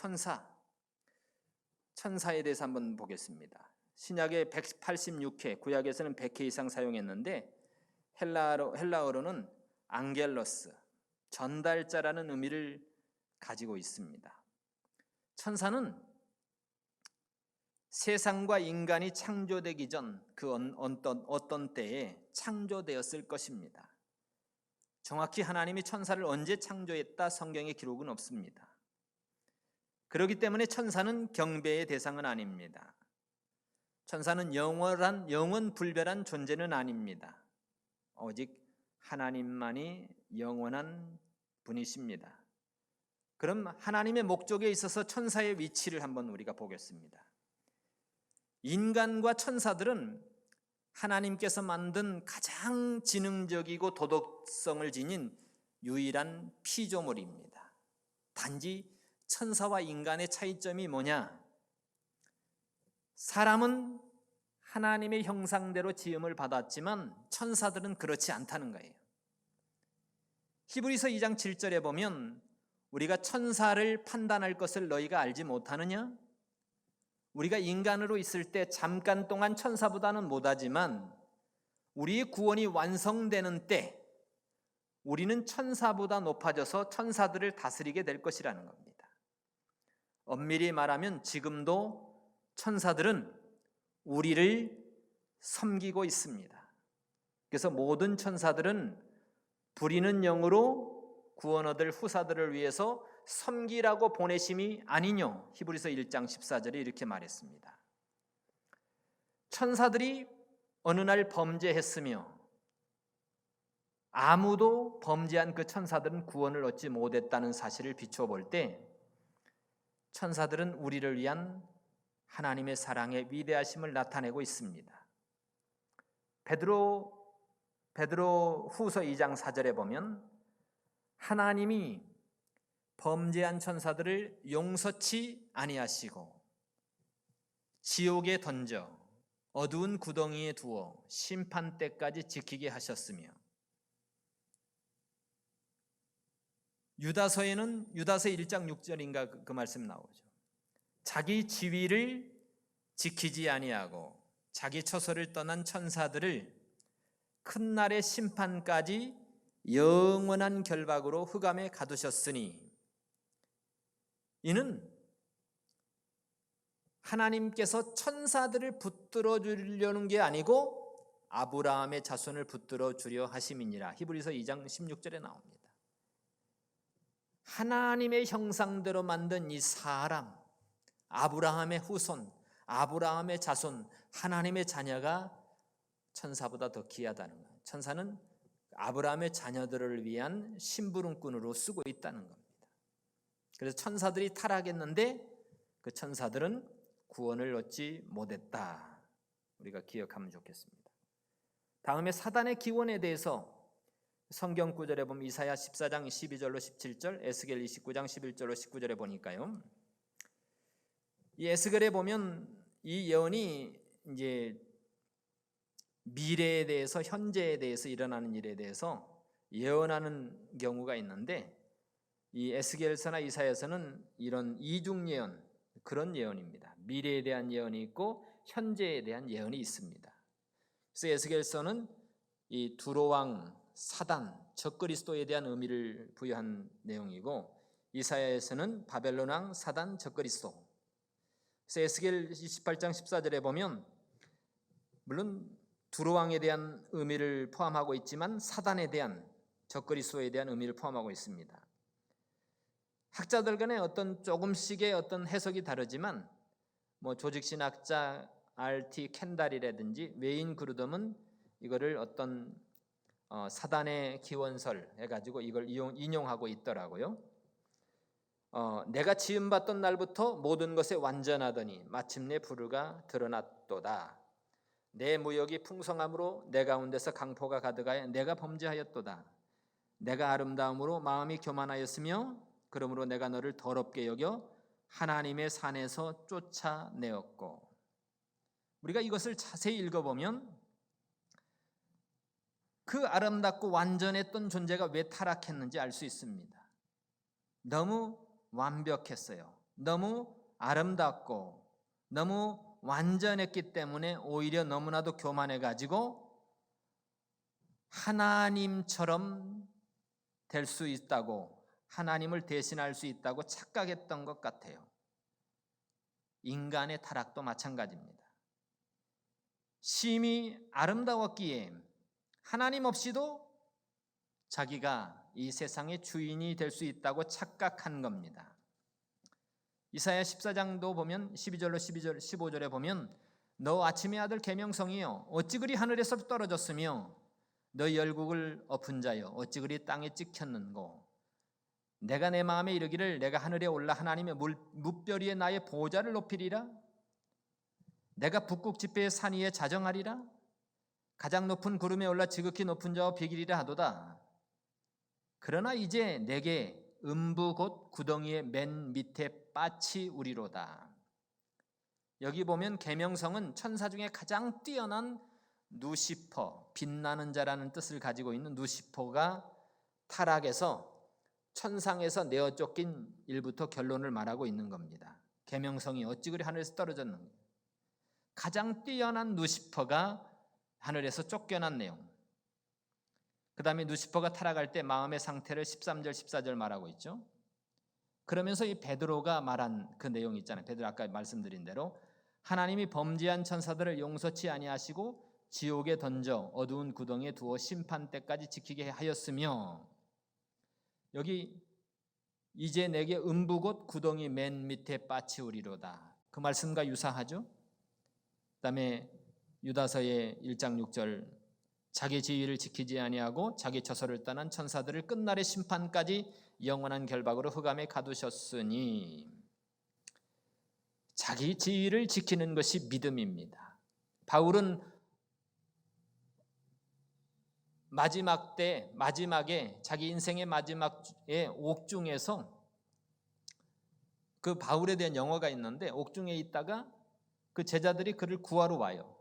S1: 천사에 대해서 한번 보겠습니다. 신약에 186회, 구약에서는 100회 이상 사용했는데 헬라어로는 앙겔로스, 전달자라는 의미를 가지고 있습니다. 천사는 세상과 인간이 창조되기 전 그 어떤 때에 창조되었을 것입니다. 정확히 하나님이 천사를 언제 창조했다 성경의 기록은 없습니다. 그렇기 때문에 천사는 경배의 대상은 아닙니다. 천사는 영원불멸한 존재는 아닙니다. 오직 하나님만이 영원한 분이십니다. 그럼 하나님의 목적에 있어서 천사의 위치를 한번 우리가 보겠습니다. 인간과 천사들은 하나님께서 만든 가장 지능적이고 도덕성을 지닌 유일한 피조물입니다. 단지 천사와 인간의 차이점이 뭐냐? 사람은 하나님의 형상대로 지음을 받았지만 천사들은 그렇지 않다는 거예요. 히브리서 2장 7절에 보면 우리가 천사를 판단할 것을 너희가 알지 못하느냐? 우리가 인간으로 있을 때 잠깐 동안 천사보다는 못하지만 우리의 구원이 완성되는 때 우리는 천사보다 높아져서 천사들을 다스리게 될 것이라는 겁니다. 엄밀히 말하면 지금도 천사들은 우리를 섬기고 있습니다. 그래서 모든 천사들은 부리는 영으로 구원 얻을 후사들을 위해서 섬기라고 보내심이 아니뇨. 히브리서 1장 14절에 이렇게 말했습니다. 천사들이 어느 날 범죄했으며 아무도 범죄한 그 천사들은 구원을 얻지 못했다는 사실을 비춰볼 때 천사들은 우리를 위한 하나님의 사랑의 위대하심을 나타내고 있습니다. 베드로 후서 2장 4절에 보면 하나님이 범죄한 천사들을 용서치 아니하시고 지옥에 던져 어두운 구덩이에 두어 심판 때까지 지키게 하셨으며 유다서 1장 6절인가 그 말씀 나오죠. 자기 지위를 지키지 아니하고 자기 처소를 떠난 천사들을 큰 날의 심판까지 영원한 결박으로 흑암에 가두셨으니 이는 하나님께서 천사들을 붙들어 주려는 게 아니고 아브라함의 자손을 붙들어 주려 하심이니라. 히브리서 2장 16절에 나옵니다. 하나님의 형상대로 만든 이 사람, 아브라함의 후손, 아브라함의 자손, 하나님의 자녀가 천사보다 더 귀하다는 거예요. 천사는 아브라함의 자녀들을 위한 심부름꾼으로 쓰고 있다는 겁니다. 그래서 천사들이 타락했는데 그 천사들은 구원을 얻지 못했다. 우리가 기억하면 좋겠습니다. 다음에 사단의 기원에 대해서 성경 구절에 보면 이사야 14장 12절로 17절, 에스겔 29장 11절로 19절에 보니까요. 이 에스겔에 보면 이 예언이 이제 미래에 대해서, 현재에 대해서 일어나는 일에 대해서 예언하는 경우가 있는데 이 에스겔서나 이사야서는 이런 이중 예언, 그런 예언입니다. 미래에 대한 예언이 있고 현재에 대한 예언이 있습니다. 그래서 에스겔서는 이 두로왕, 사단, 적그리스도에 대한 의미를 부여한 내용이고 이사야에서는 바벨론 왕, 사단, 적그리스도. 그래서 에스겔 28장 14절에 보면 물론 두로왕에 대한 의미를 포함하고 있지만 사단에 대한, 적그리스도에 대한 의미를 포함하고 있습니다. 학자들 간에 조금씩의 어떤 해석이 다르지만 조직신학자 R.T. 켄달이라든지 웨인 그루덤은 이거를 어떤 사단의 기원설 해가지고 이걸 인용하고 있더라고요. 내가 지음받던 날부터 모든 것에 완전하더니 마침내 부르가 드러났도다. 내 무역이 풍성함으로 내 가운데서 강포가 가득하여 내가 범죄하였도다. 내가 아름다움으로 마음이 교만하였으며 그러므로 내가 너를 더럽게 여겨 하나님의 산에서 쫓아내었고. 우리가 이것을 자세히 읽어보면 그 아름답고 완전했던 존재가 왜 타락했는지 알 수 있습니다. 너무 완벽했어요. 너무 아름답고 너무 완전했기 때문에 오히려 너무나도 교만해가지고 하나님처럼 될 수 있다고, 하나님을 대신할 수 있다고 착각했던 것 같아요. 인간의 타락도 마찬가지입니다. 심히 아름다웠기에 하나님 없이도 자기가 이 세상의 주인이 될 수 있다고 착각한 겁니다. 이사야 14장도 보면 12절로 15절에 보면 너 아침의 아들 계명성이여 어찌 그리 하늘에서 떨어졌으며 너희 열국을 엎은 자여 어찌 그리 땅에 찍혔는고 내가 내 마음에 이르기를 내가 하늘에 올라 하나님의 무별 위에 나의 보좌를 높이리라 내가 북극 지폐의 산 위에 자정하리라 가장 높은 구름에 올라 지극히 높은 자와 비기리라 하도다. 그러나 이제 내게 음부 곧 구덩이의 맨 밑에 빠치 우리로다. 여기 보면 계명성은 천사 중에 가장 뛰어난 누시퍼, 빛나는 자라는 뜻을 가지고 있는 누시퍼가 타락해서 천상에서 내어 쫓긴 일부터 결론을 말하고 있는 겁니다. 계명성이 어찌 그리 하늘에서 떨어졌는가. 가장 뛰어난 누시퍼가 하늘에서 쫓겨난 내용. 그 다음에 누시퍼가 타락할 때 마음의 상태를 13절 14절 말하고 있죠. 그러면서 이 베드로가 말한 그 내용이 있잖아요. 베드로 아까 말씀드린 대로 하나님이 범죄한 천사들을 용서치 아니하시고 지옥에 던져 어두운 구덩이에 두어 심판 때까지 지키게 하였으며 여기 이제 내게 음부 곧 구덩이 맨 밑에 빠치우리로다. 그 말씀과 유사하죠. 그 다음에 유다서의 1장 6절 자기 지위를 지키지 아니하고 자기 처소를 떠난 천사들을 끝날의 심판까지 영원한 결박으로 흑암에 가두셨으니 자기 지위를 지키는 것이 믿음입니다. 바울은 마지막에 자기 인생의 마지막에 옥중에서 그 바울에 대한 영화가 있는데 옥중에 있다가 그 제자들이 그를 구하러 와요.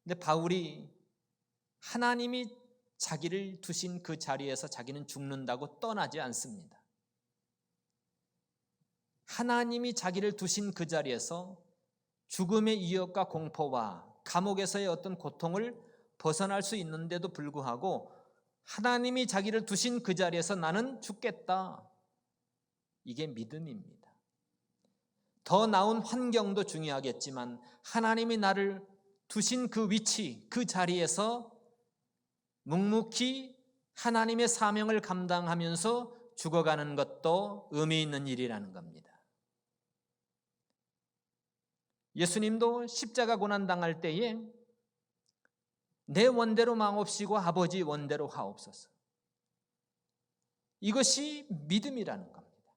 S1: 근데 바울이 하나님이 자기를 두신 그 자리에서 자기는 죽는다고 떠나지 않습니다. 하나님이 자기를 두신 그 자리에서 죽음의 위협과 공포와 감옥에서의 어떤 고통을 벗어날 수 있는데도 불구하고 하나님이 자기를 두신 그 자리에서 나는 죽겠다. 이게 믿음입니다. 더 나은 환경도 중요하겠지만 하나님이 나를 두신 그 위치, 그 자리에서 묵묵히 하나님의 사명을 감당하면서 죽어가는 것도 의미 있는 일이라는 겁니다. 예수님도 십자가 고난당할 때에 내 원대로 마옵시고 아버지 원대로 하옵소서. 이것이 믿음이라는 겁니다.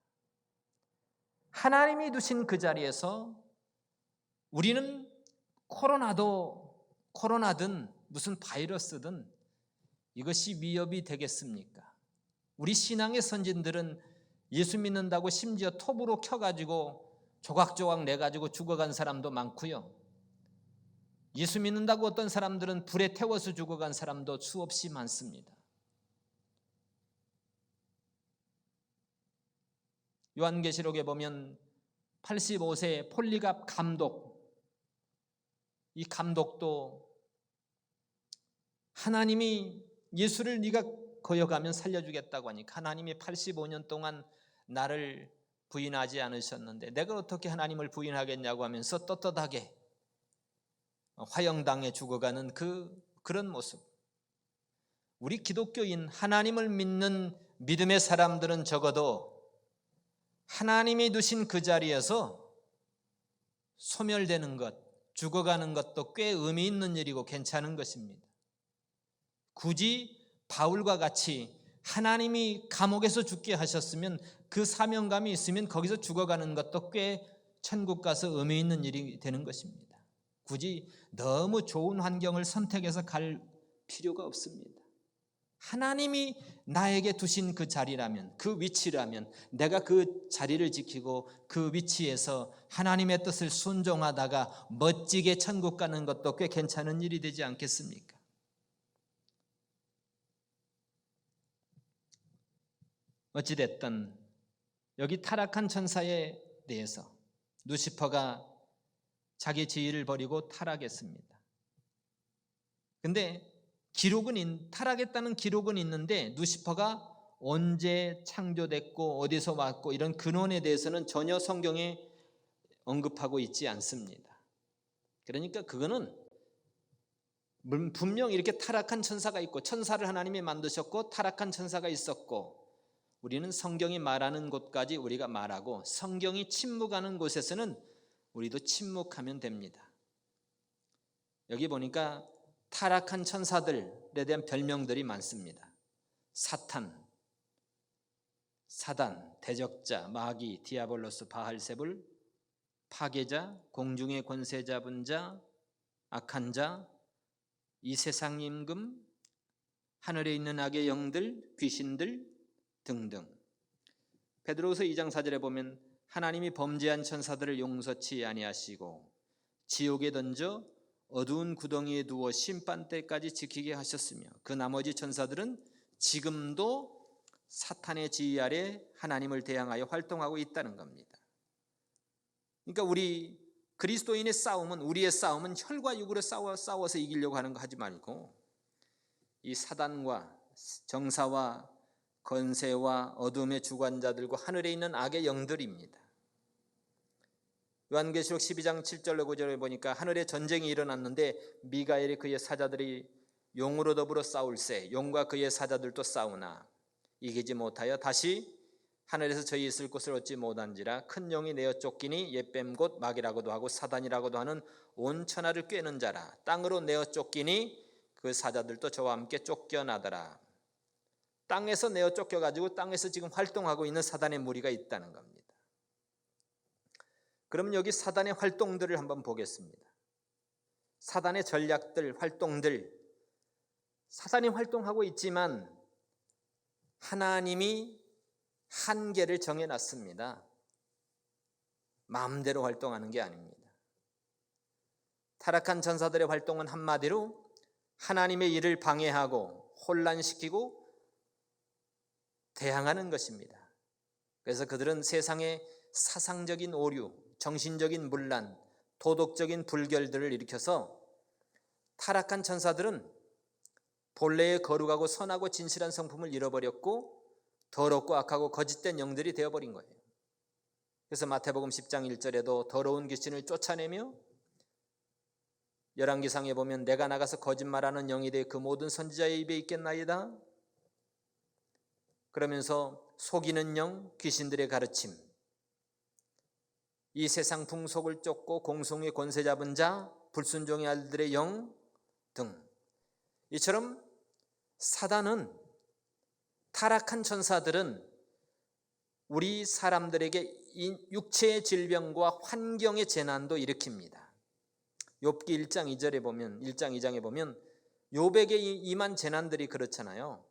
S1: 하나님이 두신 그 자리에서 우리는 코로나든 무슨 바이러스든 이것이 위협이 되겠습니까? 우리 신앙의 선진들은 예수 믿는다고 심지어 톱으로 켜가지고 조각조각 내가지고 죽어간 사람도 많고요. 예수 믿는다고 어떤 사람들은 불에 태워서 죽어간 사람도 수없이 많습니다. 요한계시록에 보면 85세 폴리갑 감독, 이 감독도 하나님이 예수를 네가 거역하면 살려주겠다고 하니까 하나님이 85년 동안 나를 부인하지 않으셨는데 내가 어떻게 하나님을 부인하겠냐고 하면서 떳떳하게 화형당해 죽어가는 그런 모습. 우리 기독교인 하나님을 믿는 믿음의 사람들은 적어도 하나님이 두신 그 자리에서 소멸되는 것, 죽어가는 것도 꽤 의미 있는 일이고 괜찮은 것입니다. 굳이 바울과 같이 하나님이 감옥에서 죽게 하셨으면 그 사명감이 있으면 거기서 죽어가는 것도 꽤 천국 가서 의미 있는 일이 되는 것입니다. 굳이 너무 좋은 환경을 선택해서 갈 필요가 없습니다. 하나님이 나에게 두신 그 자리라면, 그 위치라면 내가 그 자리를 지키고 그 위치에서 하나님의 뜻을 순종하다가 멋지게 천국 가는 것도 꽤 괜찮은 일이 되지 않겠습니까? 어찌됐든 여기 타락한 천사에 대해서 루시퍼가 자기 지위를 버리고 타락했습니다. 근데 타락했다는 기록은 있는데 루시퍼가 언제 창조됐고 어디서 왔고 이런 근원에 대해서는 전혀 성경에 언급하고 있지 않습니다. 그러니까 그거는 분명 이렇게 타락한 천사가 있고, 천사를 하나님이 만드셨고 타락한 천사가 있었고, 우리는 성경이 말하는 곳까지 우리가 말하고, 성경이 침묵하는 곳에서는 우리도 침묵하면 됩니다. 여기 보니까 타락한 천사들에 대한 별명들이 많습니다. 사탄, 사단, 대적자, 마귀, 디아볼로스, 바알세불, 파괴자, 공중의 권세 잡은 자, 악한 자, 이 세상 임금, 하늘에 있는 악의 영들, 귀신들 등등. 베드로후서 2장 4절에 보면 하나님이 범죄한 천사들을 용서치 아니하시고 지옥에 던져 어두운 구덩이에 두어 심판 때까지 지키게 하셨으며, 그 나머지 천사들은 지금도 사탄의 지휘 아래 하나님을 대항하여 활동하고 있다는 겁니다. 그러니까 우리 그리스도인의 싸움은, 우리의 싸움은 혈과 육으로 싸워서 이기려고 하는 거 하지 말고, 이 사단과 정사와 권세와 어둠의 주관자들과 하늘에 있는 악의 영들입니다. 요한계시록 12장 7절로 9절에 보니까 하늘에 전쟁이 일어났는데 미가엘이 그의 사자들이 용으로 더불어 싸울세 용과 그의 사자들도 싸우나 이기지 못하여 다시 하늘에서 저희 있을 곳을 얻지 못한지라, 큰 용이 내어 쫓기니 옛뱀 곧 마귀라고도 하고 사단이라고도 하는 온 천하를 꿰는 자라. 땅으로 내어 쫓기니 그 사자들도 저와 함께 쫓겨나더라. 땅에서 내어 쫓겨가지고 땅에서 지금 활동하고 있는 사단의 무리가 있다는 겁니다. 그러면 여기 사단의 활동들을 한번 보겠습니다. 사단의 전략들, 활동들. 사단이 활동하고 있지만 하나님이 한계를 정해놨습니다. 마음대로 활동하는 게 아닙니다. 타락한 천사들의 활동은 한마디로 하나님의 일을 방해하고 혼란시키고 대항하는 것입니다. 그래서 그들은 세상의 사상적인 오류, 정신적인 문란, 도덕적인 불결들을 일으켜서, 타락한 천사들은 본래의 거룩하고 선하고 진실한 성품을 잃어버렸고 더럽고 악하고 거짓된 영들이 되어버린 거예요. 그래서 마태복음 10장 1절에도 더러운 귀신을 쫓아내며, 열왕기상에 보면 내가 나가서 거짓말하는 영이 되어 그 모든 선지자의 입에 있겠나이다. 그러면서 속이는 영, 귀신들의 가르침, 이 세상 풍속을 쫓고 공성의 권세 잡은 자, 불순종의 아들들의 영 등, 이처럼 사단은, 타락한 천사들은 우리 사람들에게 육체의 질병과 환경의 재난도 일으킵니다. 욥기 1장 2절에 보면, 1장 2장에 보면 욥에게 임한 재난들이 그렇잖아요.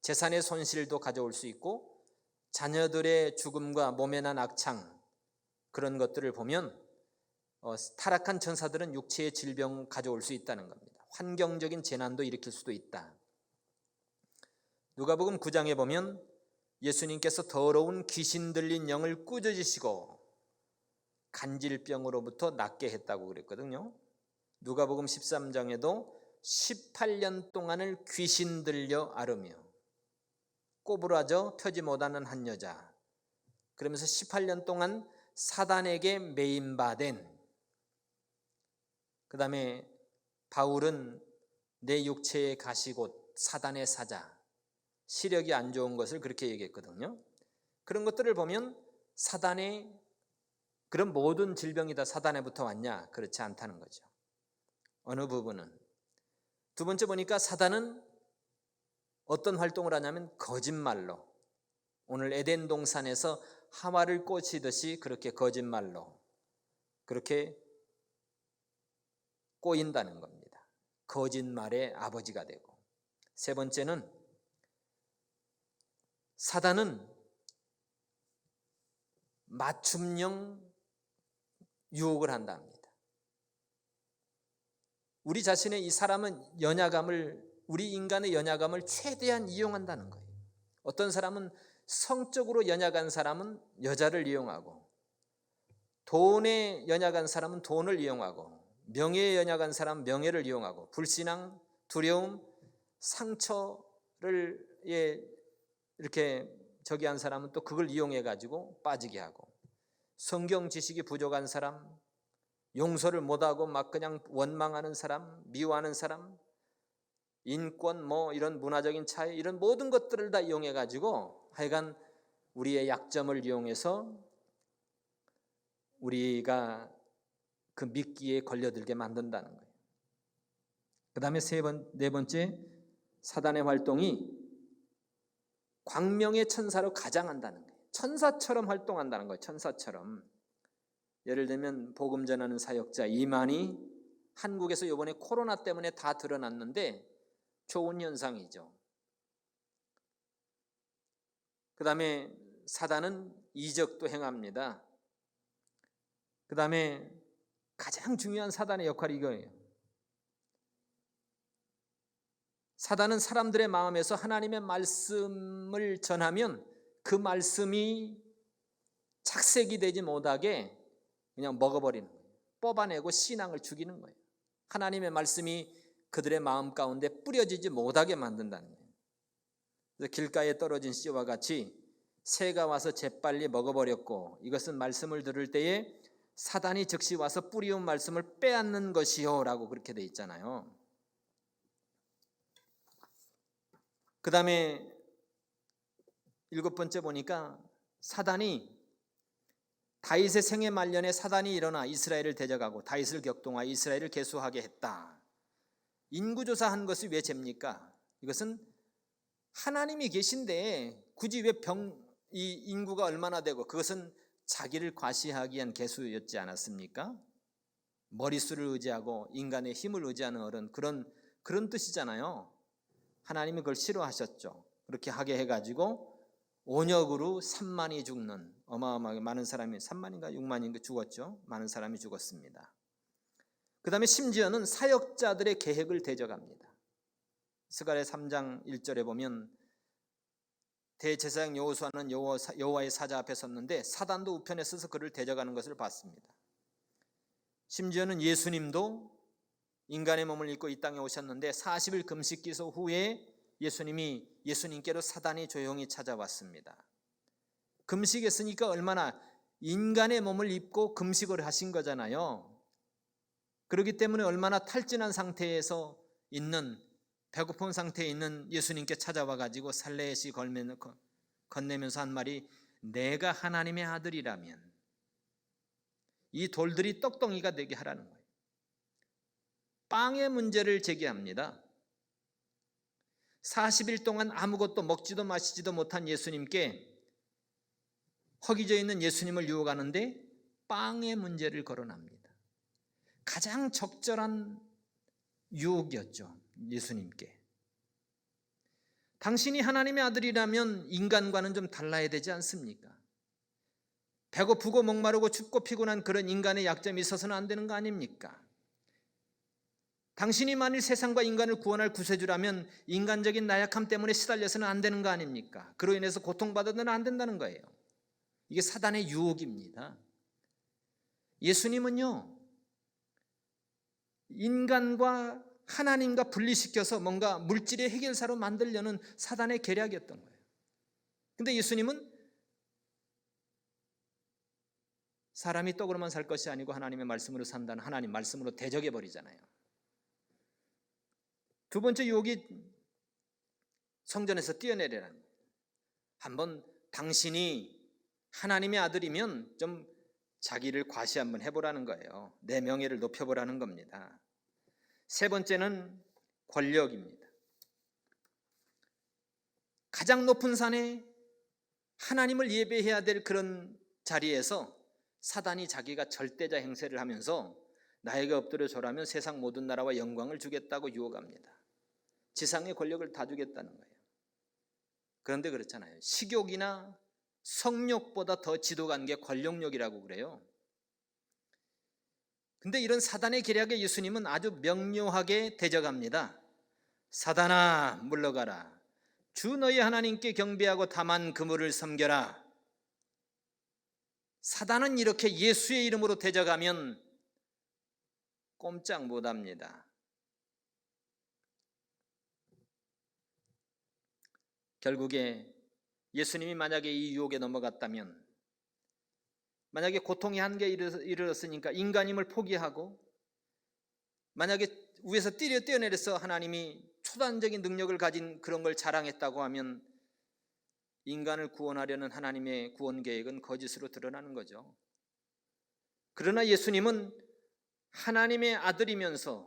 S1: 재산의 손실도 가져올 수 있고 자녀들의 죽음과 몸에 난 악창, 그런 것들을 보면 타락한 천사들은 육체의 질병 가져올 수 있다는 겁니다. 환경적인 재난도 일으킬 수도 있다. 누가복음 9장에 보면 예수님께서 더러운 귀신 들린 영을 꾸짖으시고 간질병으로부터 낫게 했다고 그랬거든요. 누가복음 13장에도 18년 동안을 귀신 들려 앓으며 꼬부라져 펴지 못하는 한 여자, 그러면서 18년 동안 사단에게 매임받은, 그 다음에 바울은 내 육체의 가시곧 사단의 사자, 시력이 안 좋은 것을 그렇게 얘기했거든요. 그런 것들을 보면 사단의 그런 모든 질병이 다 사단에부터 왔냐? 그렇지 않다는 거죠. 어느 부분은. 두 번째 보니까 사단은 어떤 활동을 하냐면 거짓말로, 오늘 에덴 동산에서 하와를 꼬시듯이 그렇게 거짓말로 그렇게 꼬인다는 겁니다. 거짓말의 아버지가 되고. 세 번째는 사단은 맞춤형 유혹을 한다 합니다. 우리 자신의 이 사람은 우리 인간의 연약함을 최대한 이용한다는 거예요. 어떤 사람은 성적으로 연약한 사람은 여자를 이용하고, 돈에 연약한 사람은 돈을 이용하고, 명예에 연약한 사람은 명예를 이용하고, 불신앙, 두려움, 상처를 이렇게 저기 한 사람은 또 그걸 이용해 가지고 빠지게 하고, 성경 지식이 부족한 사람, 용서를 못하고 막 그냥 원망하는 사람, 미워하는 사람, 인권 이런 문화적인 차이, 이런 모든 것들을 다 이용해 가지고 하여간 우리의 약점을 이용해서 우리가 그 미끼에 걸려들게 만든다는 거예요. 그 다음에 네 번째, 사단의 활동이 광명의 천사로 가장한다는 거예요. 천사처럼 활동한다는 거예요. 천사처럼. 예를 들면 복음 전하는 사역자 이만희, 한국에서 이번에 코로나 때문에 다 드러났는데 좋은 현상이죠. 그 다음에 사단은 이적도 행합니다. 그 다음에 가장 중요한 사단의 역할이 이거예요. 사단은 사람들의 마음에서 하나님의 말씀을 전하면 그 말씀이 착색이 되지 못하게 그냥 먹어버리는 거예요. 뽑아내고 신앙을 죽이는 거예요. 하나님의 말씀이 그들의 마음 가운데 뿌려지지 못하게 만든다는 거예요. 그래서 길가에 떨어진 씨와 같이 새가 와서 재빨리 먹어버렸고, 이것은 말씀을 들을 때에 사단이 즉시 와서 뿌리운 말씀을 빼앗는 것이요 라고 그렇게 돼 있잖아요. 그 다음에 7번째 보니까 사단이 다윗의 생애 말년에 사단이 일어나 이스라엘을 대적하고 다윗을 격동하여 이스라엘을 계수하게 했다. 인구조사한 것이 왜 죄입니까? 이것은 하나님이 계신데 굳이 왜 이 인구가 얼마나 되고, 그것은 자기를 과시하기 위한 계수였지 않았습니까? 머릿수를 의지하고 인간의 힘을 의지하는 그런 뜻이잖아요. 하나님이 그걸 싫어하셨죠. 그렇게 하게 해가지고 온역으로 3만이 죽는, 어마어마하게 많은 사람이 3만인가 6만인가 죽었죠. 많은 사람이 죽었습니다. 그 다음에 심지어는 사역자들의 계획을 대적합니다. 스가랴 3장 1절에 보면 대제사장 여호수아는 여호와의 사자 앞에 섰는데 사단도 우편에 서서 그를 대적하는 것을 봤습니다. 심지어는 예수님도 인간의 몸을 입고 이 땅에 오셨는데 40일 금식 기도 후에 예수님께로 사단이 조용히 찾아왔습니다. 금식했으니까 얼마나 인간의 몸을 입고 금식을 하신 거잖아요. 그렇기 때문에 얼마나 탈진한 상태에서 있는, 배고픈 상태에 있는 예수님께 찾아와 가지고 살레시 건네면서 한 말이, 내가 하나님의 아들이라면 이 돌들이 떡덩이가 되게 하라는 거예요. 빵의 문제를 제기합니다. 40일 동안 아무것도 먹지도 마시지도 못한 예수님께, 허기져 있는 예수님을 유혹하는데 빵의 문제를 거론합니다. 가장 적절한 유혹이었죠. 예수님께. 당신이 하나님의 아들이라면 인간과는 좀 달라야 되지 않습니까? 배고프고 목마르고 춥고 피곤한 그런 인간의 약점이 있어서는 안 되는 거 아닙니까? 당신이 만일 세상과 인간을 구원할 구세주라면 인간적인 나약함 때문에 시달려서는 안 되는 거 아닙니까? 그로 인해서 고통받아서는 안 된다는 거예요. 이게 사단의 유혹입니다. 예수님은요, 인간과 하나님과 분리시켜서 뭔가 물질의 해결사로 만들려는 사단의 계략이었던 거예요. 근데 예수님은 사람이 떡으로만 살 것이 아니고 하나님의 말씀으로 산다는 하나님 말씀으로 대적해 버리잖아요. 두 번째 유혹이 성전에서 뛰어내리라는 거예요. 한번 당신이 하나님의 아들이면 좀 자기를 과시 한번 해보라는 거예요. 내 명예를 높여보라는 겁니다. 세 번째는 권력입니다. 가장 높은 산에 하나님을 예배해야 될 그런 자리에서 사단이 자기가 절대자 행세를 하면서 나에게 엎드려 절하면 세상 모든 나라와 영광을 주겠다고 유혹합니다. 지상의 권력을 다 주겠다는 거예요. 그런데 그렇잖아요. 식욕이나 성욕보다 더 지독한 게 권력욕이라고 그래요. 근데 이런 사단의 계략에 예수님은 아주 명료하게 대적합니다. 사단아 물러가라. 주 너희 하나님께 경배하고 다만 그물을 섬겨라. 사단은 이렇게 예수의 이름으로 대적하면 꼼짝 못합니다. 결국에 예수님이 만약에 이 유혹에 넘어갔다면 만약에 고통이 한계에 이르렀으니까 인간임을 포기하고, 만약에 위에서 뛰어내려서 하나님이 초단적인 능력을 가진 그런 걸 자랑했다고 하면 인간을 구원하려는 하나님의 구원 계획은 거짓으로 드러나는 거죠. 그러나 예수님은 하나님의 아들이면서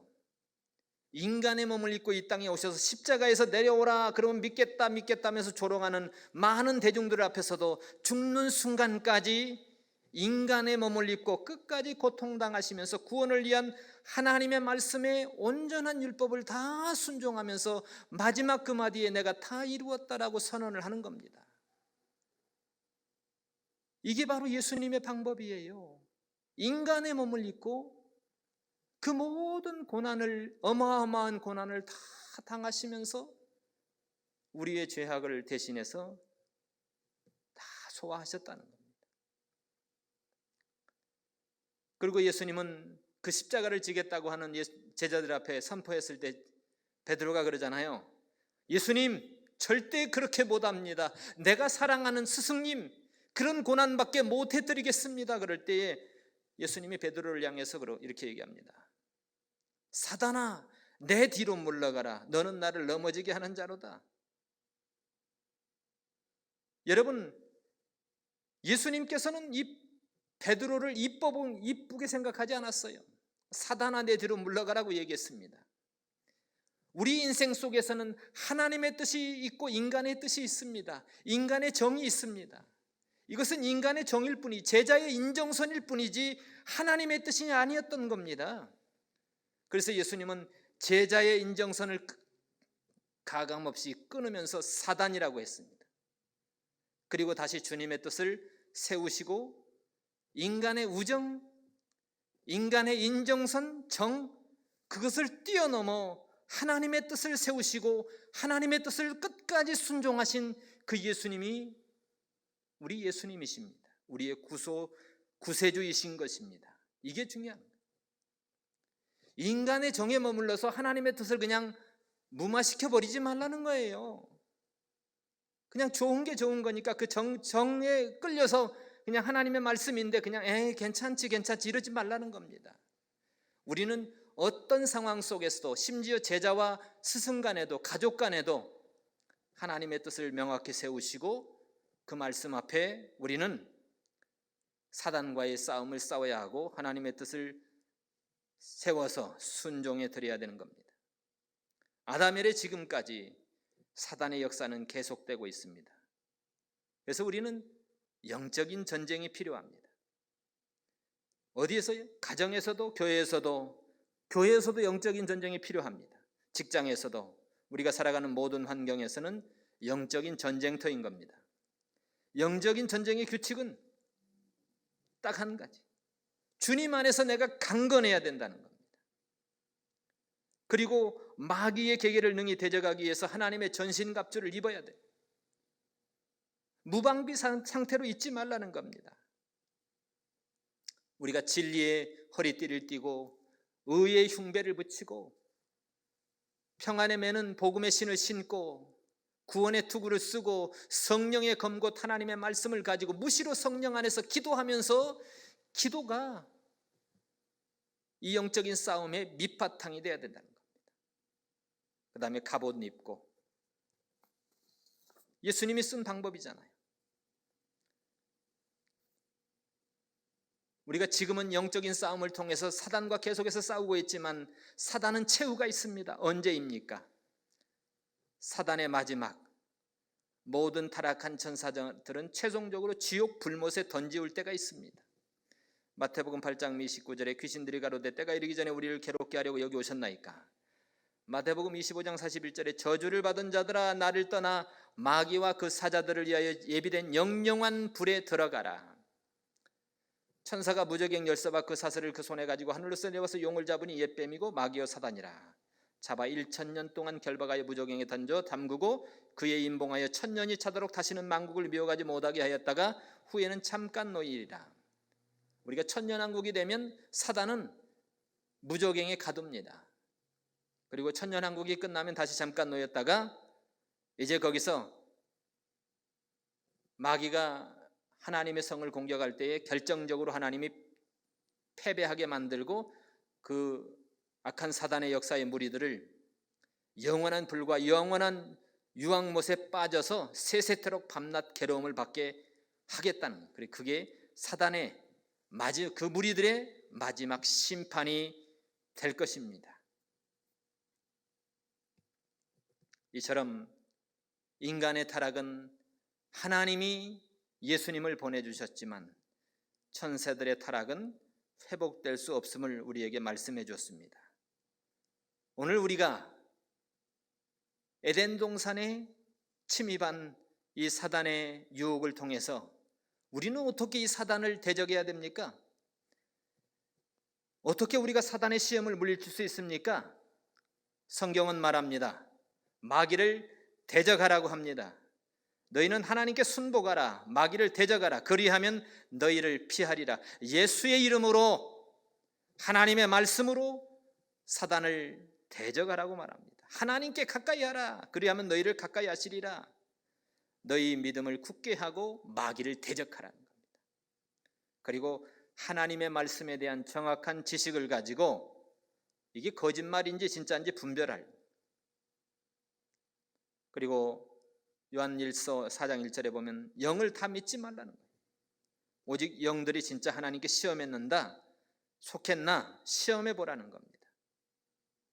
S1: 인간의 몸을 입고 이 땅에 오셔서 십자가에서 내려오라 그러면 믿겠다면서 조롱하는 많은 대중들 앞에서도 죽는 순간까지 인간의 몸을 입고 끝까지 고통당하시면서 구원을 위한 하나님의 말씀에 온전한 율법을 다 순종하면서 마지막 그 마디에 내가 다 이루었다라고 선언을 하는 겁니다. 이게 바로 예수님의 방법이에요. 인간의 몸을 입고 그 모든 고난을, 어마어마한 고난을 다 당하시면서 우리의 죄악을 대신해서 다 소화하셨다는 겁니다. 그리고 예수님은 그 십자가를 지겠다고 하는 제자들 앞에 선포했을 때 베드로가 그러잖아요. 예수님, 절대 그렇게 못합니다. 내가 사랑하는 스승님, 그런 고난밖에 못 해드리겠습니다. 그럴 때에 예수님이 베드로를 향해서 이렇게 얘기합니다. 사단아, 내 뒤로 물러가라. 너는 나를 넘어지게 하는 자로다. 여러분, 예수님께서는 이 베드로를 이쁘게 생각하지 않았어요. 사단아, 내 뒤로 물러가라고 얘기했습니다. 우리 인생 속에서는 하나님의 뜻이 있고 인간의 뜻이 있습니다. 인간의 정이 있습니다. 이것은 인간의 정일 뿐이, 제자의 인정선일 뿐이지 하나님의 뜻이 아니었던 겁니다. 그래서 예수님은 제자의 인정선을 가감없이 끊으면서 사단이라고 했습니다. 그리고 다시 주님의 뜻을 세우시고 인간의 우정, 인간의 인정선, 정, 그것을 뛰어넘어 하나님의 뜻을 세우시고 하나님의 뜻을 끝까지 순종하신 그 예수님이 우리 예수님이십니다. 우리의 구세주이신 것입니다. 이게 중요한 거예요. 인간의 정에 머물러서 하나님의 뜻을 그냥 무마시켜버리지 말라는 거예요. 그냥 좋은 게 좋은 거니까 그 정에 끌려서 그냥 하나님의 말씀인데 그냥 괜찮지 이러지 말라는 겁니다. 우리는 어떤 상황 속에서도, 심지어 제자와 스승 간에도 가족 간에도 하나님의 뜻을 명확히 세우시고 그 말씀 앞에 우리는 사단과의 싸움을 싸워야 하고 하나님의 뜻을 세워서 순종해 드려야 되는 겁니다. 아담 이래 지금까지 사단의 역사는 계속되고 있습니다. 그래서 우리는 영적인 전쟁이 필요합니다. 어디에서요? 가정에서도 교회에서도 영적인 전쟁이 필요합니다. 직장에서도, 우리가 살아가는 모든 환경에서는 영적인 전쟁터인 겁니다. 영적인 전쟁의 규칙은 딱 한 가지, 주님 안에서 내가 강건해야 된다는 겁니다. 그리고 마귀의 계계를 능히 대적하기 위해서 하나님의 전신갑주를 입어야 돼요. 무방비 상태로 있지 말라는 겁니다. 우리가 진리의 허리띠를 띠고 의의 흉배를 붙이고 평안의 매는 복음의 신을 신고 구원의 투구를 쓰고 성령의 검곧 하나님의 말씀을 가지고 무시로 성령 안에서 기도하면서, 기도가 이 영적인 싸움의 밑바탕이 되어야 된다는 겁니다. 그 다음에 갑옷 입고, 예수님이 쓴 방법이잖아요. 우리가 지금은 영적인 싸움을 통해서 사단과 계속해서 싸우고 있지만 사단은 최후가 있습니다. 언제입니까? 사단의 마지막, 모든 타락한 천사들은 최종적으로 지옥 불못에 던지울 때가 있습니다. 마태복음 8장 29절에 귀신들이 가로되 때가 이르기 전에 우리를 괴롭게 하려고 여기 오셨나이까. 마태복음 25장 41절에 저주를 받은 자들아 나를 떠나 마귀와 그 사자들을 위하여 예비된 영영한 불에 들어가라. 천사가 무저갱 열쇠와 그 사슬을 그 손에 가지고 하늘로서 내려와서 용을 잡으니 옛 뱀이고 마귀여 사단이라. 잡아 1000년 동안 결박하여 무저갱에 던져 담그고 그의 임봉하여 1000년이 차도록 다시는 만국을 미워하지 못하게 하였다가 후에는 잠깐 놓이리라. 우리가 천년왕국이 되면 사단은 무저갱에 가둡니다. 그리고 천년왕국이 끝나면 다시 잠깐 놓였다가 이제 거기서 마귀가 하나님의 성을 공격할 때에 결정적으로 하나님이 패배하게 만들고 그 악한 사단의 역사의 무리들을 영원한 불과 영원한 유황못에 빠져서 세세토록 밤낮 괴로움을 받게 하겠다는, 그게 사단의 그 무리들의 마지막 심판이 될 것입니다. 이처럼 인간의 타락은 하나님이 예수님을 보내주셨지만 천사들의 타락은 회복될 수 없음을 우리에게 말씀해 주었습니다. 오늘 우리가 에덴 동산에 침입한 이 사단의 유혹을 통해서 우리는 어떻게 이 사단을 대적해야 됩니까? 어떻게 우리가 사단의 시험을 물리칠 수 있습니까? 성경은 말합니다. 마귀를 대적하라고 합니다. 너희는 하나님께 순복하라. 마귀를 대적하라. 그리하면 너희를 피하리라. 예수의 이름으로, 하나님의 말씀으로 사단을 대적하라고 말합니다. 하나님께 가까이 하라. 그리하면 너희를 가까이 하시리라. 너희 믿음을 굳게 하고 마귀를 대적하라는 겁니다. 그리고 하나님의 말씀에 대한 정확한 지식을 가지고 이게 거짓말인지 진짜인지 분별할, 그리고 요한일서 4장 1절에 보면 영을 다 믿지 말라는 거예요. 오직 영들이 진짜 하나님께 시험했는다, 속했나 시험해 보라는 겁니다.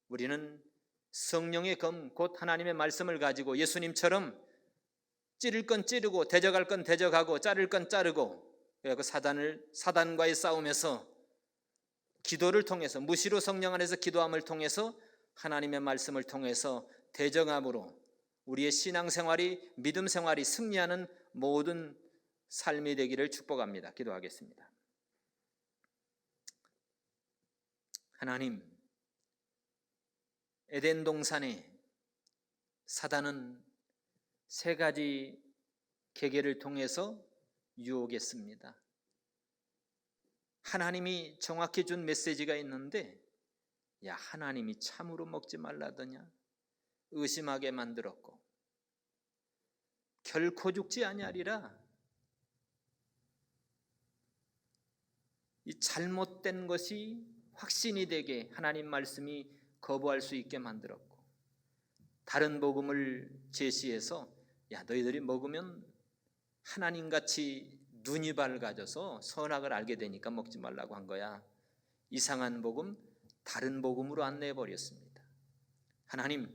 S1: 우리는 성령의 검, 곧 하나님의 말씀을 가지고 예수님처럼 찌를 건 찌르고 대적할 건 대적하고 자를 건 자르고, 그 사단과의 싸움에서 기도를 통해서, 무시로 성령 안에서 기도함을 통해서 하나님의 말씀을 통해서 대적함으로 우리의 신앙생활이, 믿음 생활이 승리하는 모든 삶이 되기를 축복합니다. 기도하겠습니다. 하나님, 에덴 동산에 사단은 세 가지 계계를 통해서 유혹했습니다. 하나님이 정확히 준 메시지가 있는데, 야, 하나님이 참으로 먹지 말라더냐? 의심하게 만들었고, 결코 죽지 아니하리라, 이 잘못된 것이 확신이 되게 하나님 말씀이 거부할 수 있게 만들었고, 다른 복음을 제시해서 야, 너희들이 먹으면 하나님같이 눈이 밝아져서 선악을 알게 되니까 먹지 말라고 한 거야. 이상한 복음, 다른 복음으로 안내해 버렸습니다. 하나님,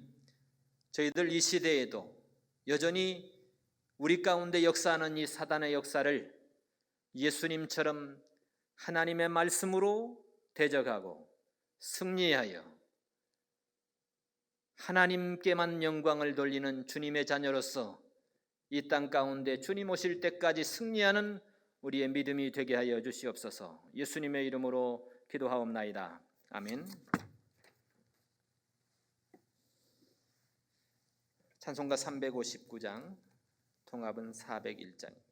S1: 저희들 이 시대에도 여전히 우리 가운데 역사하는 이 사단의 역사를 예수님처럼 하나님의 말씀으로 대적하고 승리하여 하나님께만 영광을 돌리는 주님의 자녀로서 이 땅 가운데 주님 오실 때까지 승리하는 우리의 믿음이 되게 하여 주시옵소서. 예수님의 이름으로 기도하옵나이다. 아멘. 찬송가 359장, 통합은 401장입니다.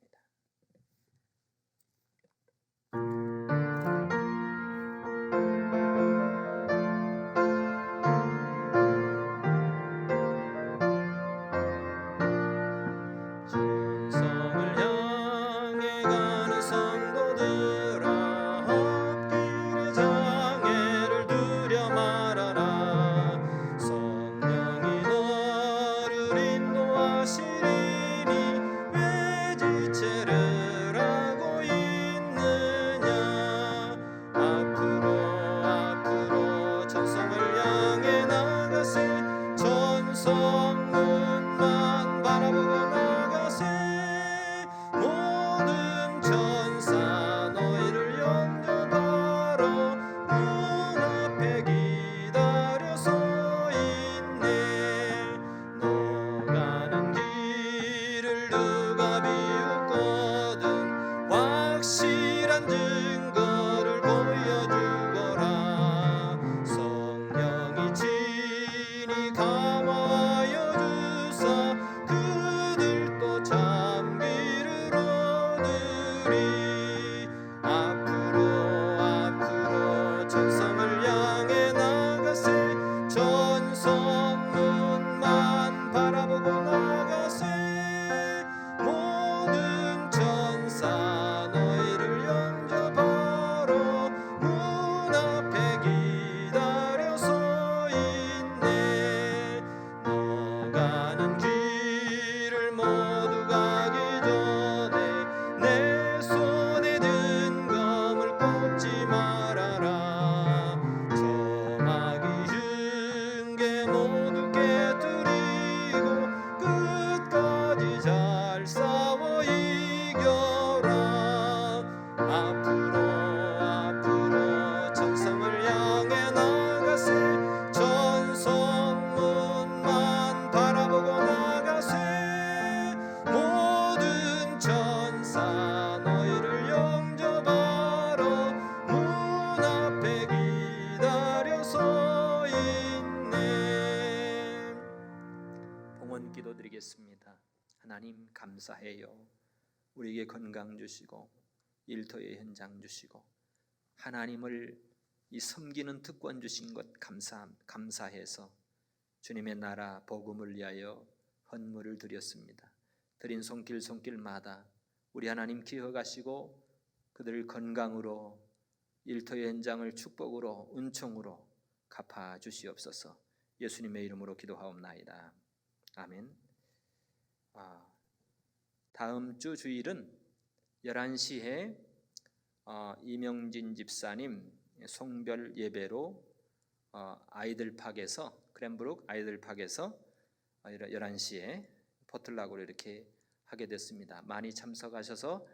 S2: 성령이 너를 인도하시리니 왜 지치
S1: 기도하겠습니다. 하나님 감사해요. 우리에게 건강 주시고 일터의 현장 주시고 하나님을 이 섬기는 특권 주신 것 감사해서 주님의 나라 복음을 위하여 헌물을 드렸습니다. 드린 손길마다 우리 하나님 기억하시고 그들을 건강으로 일터의 현장을 축복으로 은총으로 갚아 주시옵소서. 예수님의 이름으로 기도하옵나이다. 아멘. 다음 주 주일은 11시에 이명진 집사님 송별 예배로 아이들팍에서 크랜브룩 아이들팍에서 11시에 포틀락으로 이렇게 하게 됐습니다. 많이 참석하셔서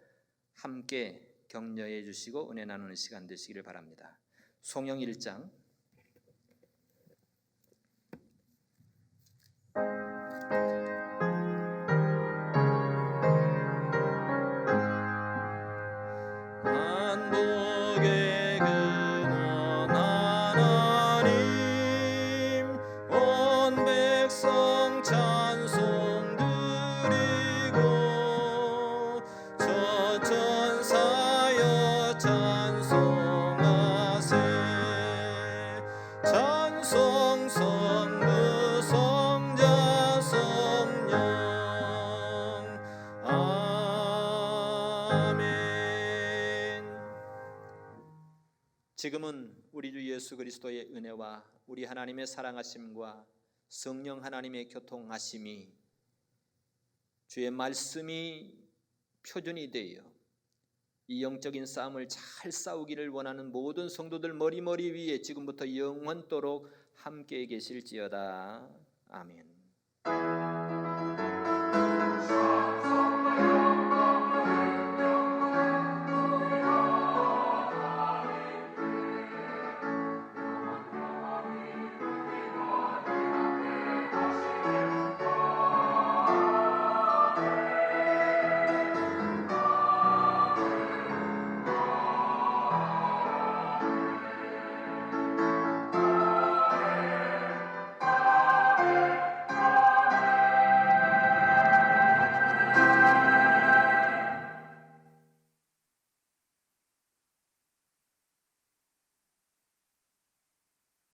S1: 함께 격려해 주시고 은혜 나누는 시간 되시기를 바랍니다. 송영 1장
S2: 만복의 근원 하나님 온 백성 찬송 드리고 저 천사여 찬송하세 찬송 성부 성자 성령
S1: 지금은 우리 주 예수 그리스도의 은혜와 우리 하나님의 사랑하심과 성령 하나님의 교통하심이 주의 말씀이 표준이 되어 이 영적인 싸움을 잘 싸우기를 원하는 모든 성도들 머리 위에 지금부터 영원토록 함께 계실지어다. 아멘.